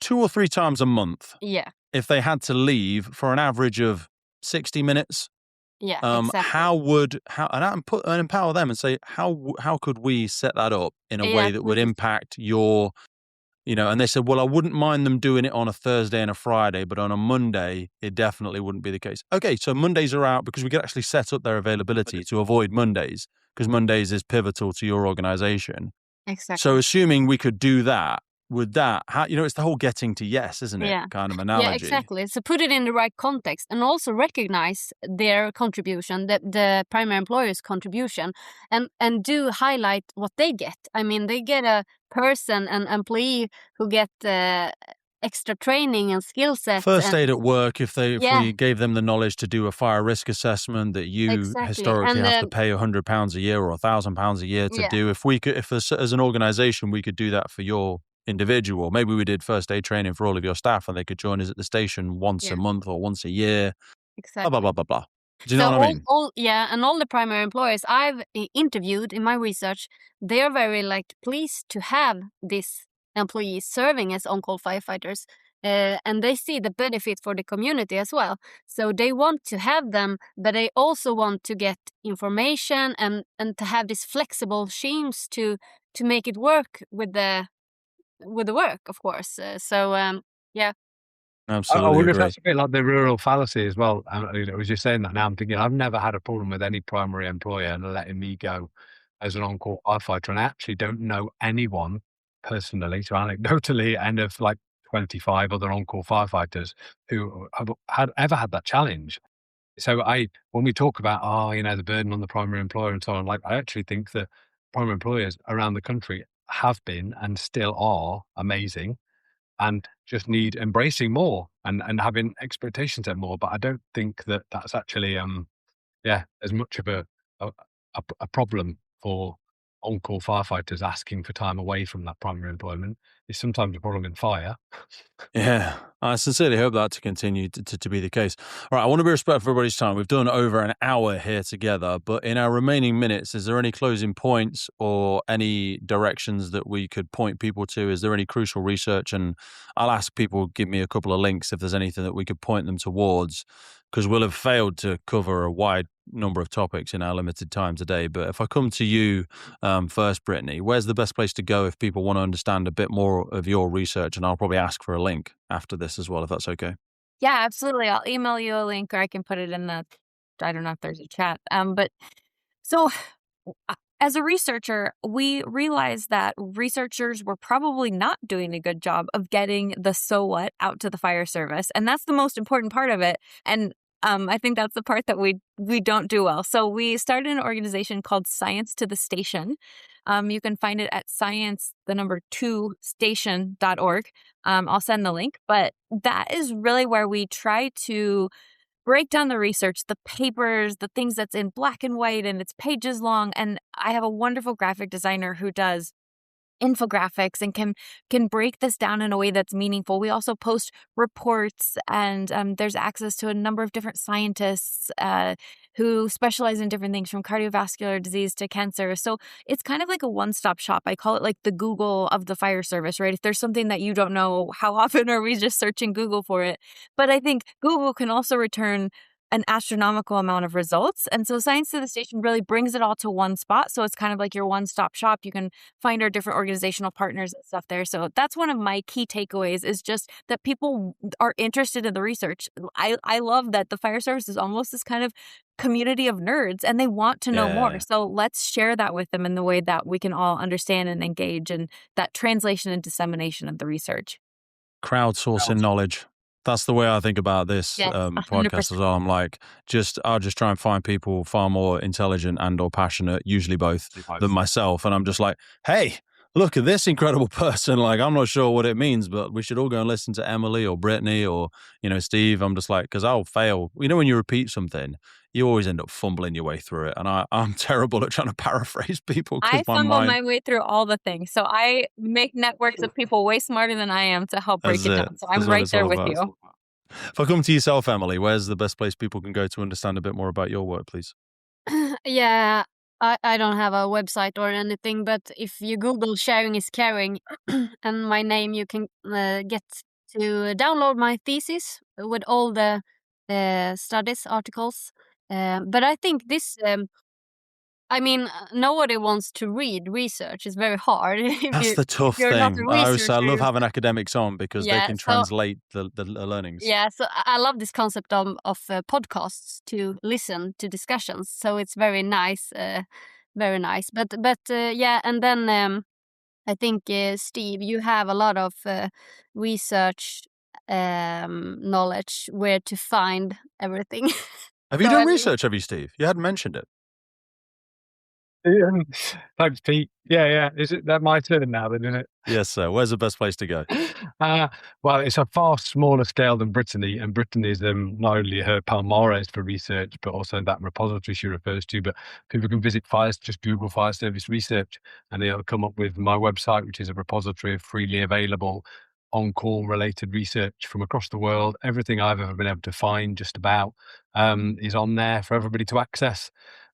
2 or 3 times a month, if they had to leave for an average of 60 minutes, exactly. and empower them and say, how could we set that up in a way that would impact your, and they said, well, I wouldn't mind them doing it on a Thursday and a Friday, but on a Monday, it definitely wouldn't be the case. Okay, so Mondays are out because we could actually set up their availability to avoid Mondays, because Mondays is pivotal to your organization. Exactly. So assuming we could do that, with that, it's the whole getting to yes, isn't it? Kind of analogy. Yeah, exactly. So put it in the right context and also recognize their contribution, the primary employer's contribution, and do highlight what they get. I mean, they get a person, an employee who get extra training and skill sets. First aid at work, if we gave them the knowledge to do a fire risk assessment that you historically have to pay £100 a year or £1,000 a year to do. If as an organization we could do that for your individual, maybe we did first aid training for all of your staff and they could join us at the station once a month or once a year. Exactly. Blah, blah, blah, blah, blah. Do you know what I mean? And all the primary employers I've interviewed in my research, they're very pleased to have this employees serving as on-call firefighters, and they see the benefit for the community as well. So they want to have them, but they also want to get information and to have these flexible schemes to make it work with the work, of course. Absolutely. I wonder if that's a bit like the rural fallacy as well. I was just saying that now. I'm thinking I've never had a problem with any primary employer letting me go as an on-call firefighter, and I actually don't know anyone personally, so anecdotally, and of 25 other on-call firefighters who have ever had that challenge. So when we talk about, the burden on the primary employer and so on, I actually think that primary employers around the country have been and still are amazing and just need embracing more and having expectations set more. But I don't think that that's actually, as much of a problem for on-call firefighters asking for time away from that primary employment. Is sometimes a problem in fire. Yeah, I sincerely hope that to continue to be the case. All right, I want to be respectful of everybody's time. We've done over an hour here together, but in our remaining minutes, is there any closing points or any directions that we could point people to? Is there any crucial research? And I'll ask people, give me a couple of links if there's anything that we could point them towards, because we'll have failed to cover a wide number of topics in our limited time today. But if I come to you first, Brittany, where's the best place to go if people want to understand a bit more of your research? And I'll probably ask for a link after this as well, if that's okay. Yeah, absolutely. I'll email you a link, or I can put it in I don't know if there's a chat. But so as a researcher, we realized that researchers were probably not doing a good job of getting the so what out to the fire service. And that's the most important part of it. And I think that's the part that we don't do well. So we started an organization called Science to the Station. You can find it at science2station.org. I'll send the link. But that is really where we try to break down the research, the papers, the things that's in black and white and it's pages long. And I have a wonderful graphic designer who does infographics and can break this down in a way that's meaningful. We also post reports, and there's access to a number of different scientists who specialize in different things, from cardiovascular disease to cancer. So it's kind of like a one-stop shop. I call it like the Google of the fire service, right? If there's something that you don't know, how often are we just searching Google for it? But I think Google can also return an astronomical amount of results. And so Science to the Station really brings it all to one spot. So it's kind of like your one-stop shop. You can find our different organizational partners and stuff there. So that's one of my key takeaways, is just that people are interested in the research. I love that the fire service is almost this kind of community of nerds, and they want to know more. So let's share that with them in the way that we can all understand and engage in that translation and dissemination of the research. Crowdsourcing knowledge. That's the way I think about this podcast as well. I'm like, I'll just try and find people far more intelligent and or passionate, usually both, than myself. And I'm just like, hey, look at this incredible person. Like, I'm not sure what it means, but we should all go and listen to Emelie or Brittany or, Steve. I'm just like, because I'll fail. When you repeat something, you always end up fumbling your way through it. And I'm terrible at trying to paraphrase people. I fumble my way through all the things. So I make networks of people way smarter than I am to help break it down. So I'm right there with you. If I come to yourself, Emelie, where's the best place people can go to understand a bit more about your work, please? Yeah, I don't have a website or anything, but if you Google Sharing is Caring and my name, you can get to download my thesis with all the studies, articles. But I think this, nobody wants to read research. It's very hard. That's the tough thing. I love having academics on because they can translate the learnings. Yeah, so I love this concept of podcasts to listen to discussions. So it's very nice, very nice. But yeah, and then I think, Steve, you have a lot of research knowledge where to find everything. Have you done research, have you, Steve? You hadn't mentioned it. Thanks, Pete. Yeah. Is it that my turn now then, isn't it? Yes, sir. Where's the best place to go? Well, it's a far smaller scale than Brittany, and Brittany is not only her Palmares for research, but also that repository she refers to. But people can visit just Google Fire Service Research, and they'll come up with my website, which is a repository of freely available on-call related research from across the world. Everything I've ever been able to find just about is on there for everybody to access.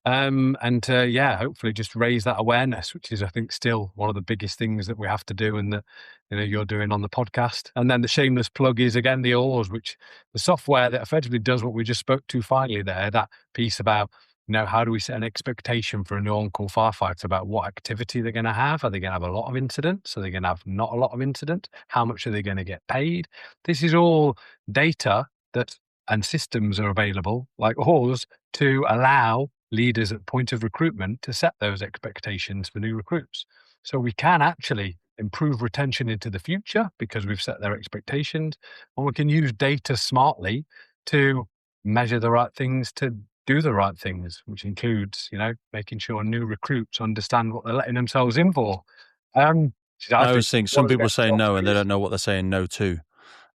Hopefully just raise that awareness, which is, I think, still one of the biggest things that we have to do and that, you're doing on the podcast. And then the shameless plug is, again, the OARS, which the software that effectively does what we just spoke to finally there, that piece about, how do we set an expectation for a new on-call firefighter about what activity they're going to have? Are they going to have a lot of incidents? Are they going to have not a lot of incidents? How much are they going to get paid? This is all data and systems are available, like OARS, to allow leaders at point of recruitment to set those expectations for new recruits. So we can actually improve retention into the future because we've set their expectations, and we can use data smartly to measure the right things, to do the right things, which includes, making sure new recruits understand what they're letting themselves in for. I was thinking some people say no and they don't know what they're saying no to.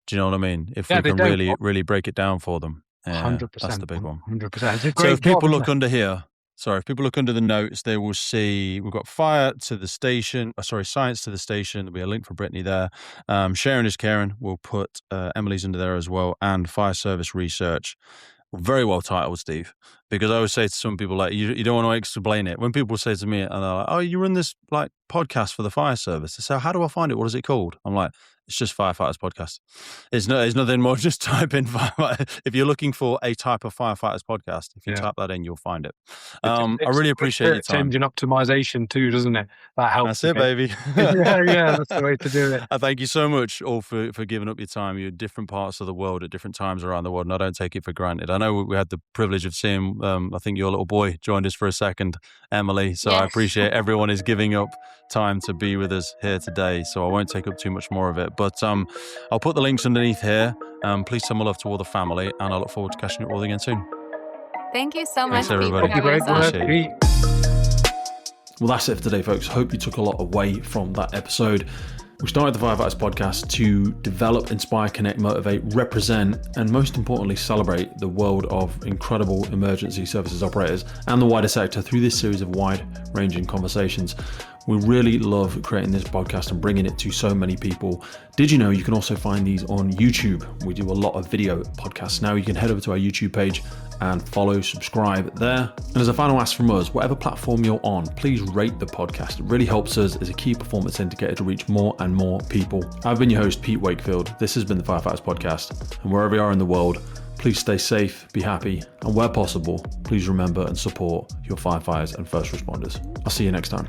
Do you know what I mean? If we can really break it down for them. 100%. That's the big one. 100%. So if people look under here, if people look under the notes, they will see we've got science to the station. There'll be a link for Brittany there. Sharing is Caring. We'll put Emelie's under there as well, and Fire Service Research. Very well titled, Steve, because I always say to some people, like, you don't want to explain it. When people say to me, and they're like, oh, you run this like podcast for the fire service. They say, how do I find it? What is it called? I'm like, it's just Firefighters Podcast. It's nothing more. Just type in firefighter. If you're looking for a type of Firefighters podcast, if you type that in, you'll find it. I really appreciate your time. Engine optimization too, doesn't it? That helps. That's it, baby. yeah, that's the way to do it. Thank you so much all for giving up your time. You're in different parts of the world at different times around the world, and I don't take it for granted. I know we had the privilege of seeing, I think your little boy joined us for a second, Emelie. So yes. I appreciate everyone is giving up time to be with us here today. So I won't take up too much more of it. But I'll put the links underneath here. Please send my love to all the family, and I look forward to catching you all again soon. Thank you so much. Thanks, everybody. Great. Well, that's it for today, folks. Hope you took a lot away from that episode. We started the Firefighters podcast to develop, inspire, connect, motivate, represent, and most importantly, celebrate the world of incredible emergency services operators and the wider sector through this series of wide-ranging conversations. We really love creating this podcast and bringing it to so many people. Did you know you can also find these on YouTube? We do a lot of video podcasts now. You can head over to our YouTube page and follow, subscribe there. And as a final ask from us, whatever platform you're on, please rate the podcast. It really helps us as a key performance indicator to reach more and more people. I've been your host, Pete Wakefield. This has been the Firefighters Podcast. And wherever you are in the world, please stay safe, be happy, and where possible, please remember and support your firefighters and first responders. I'll see you next time.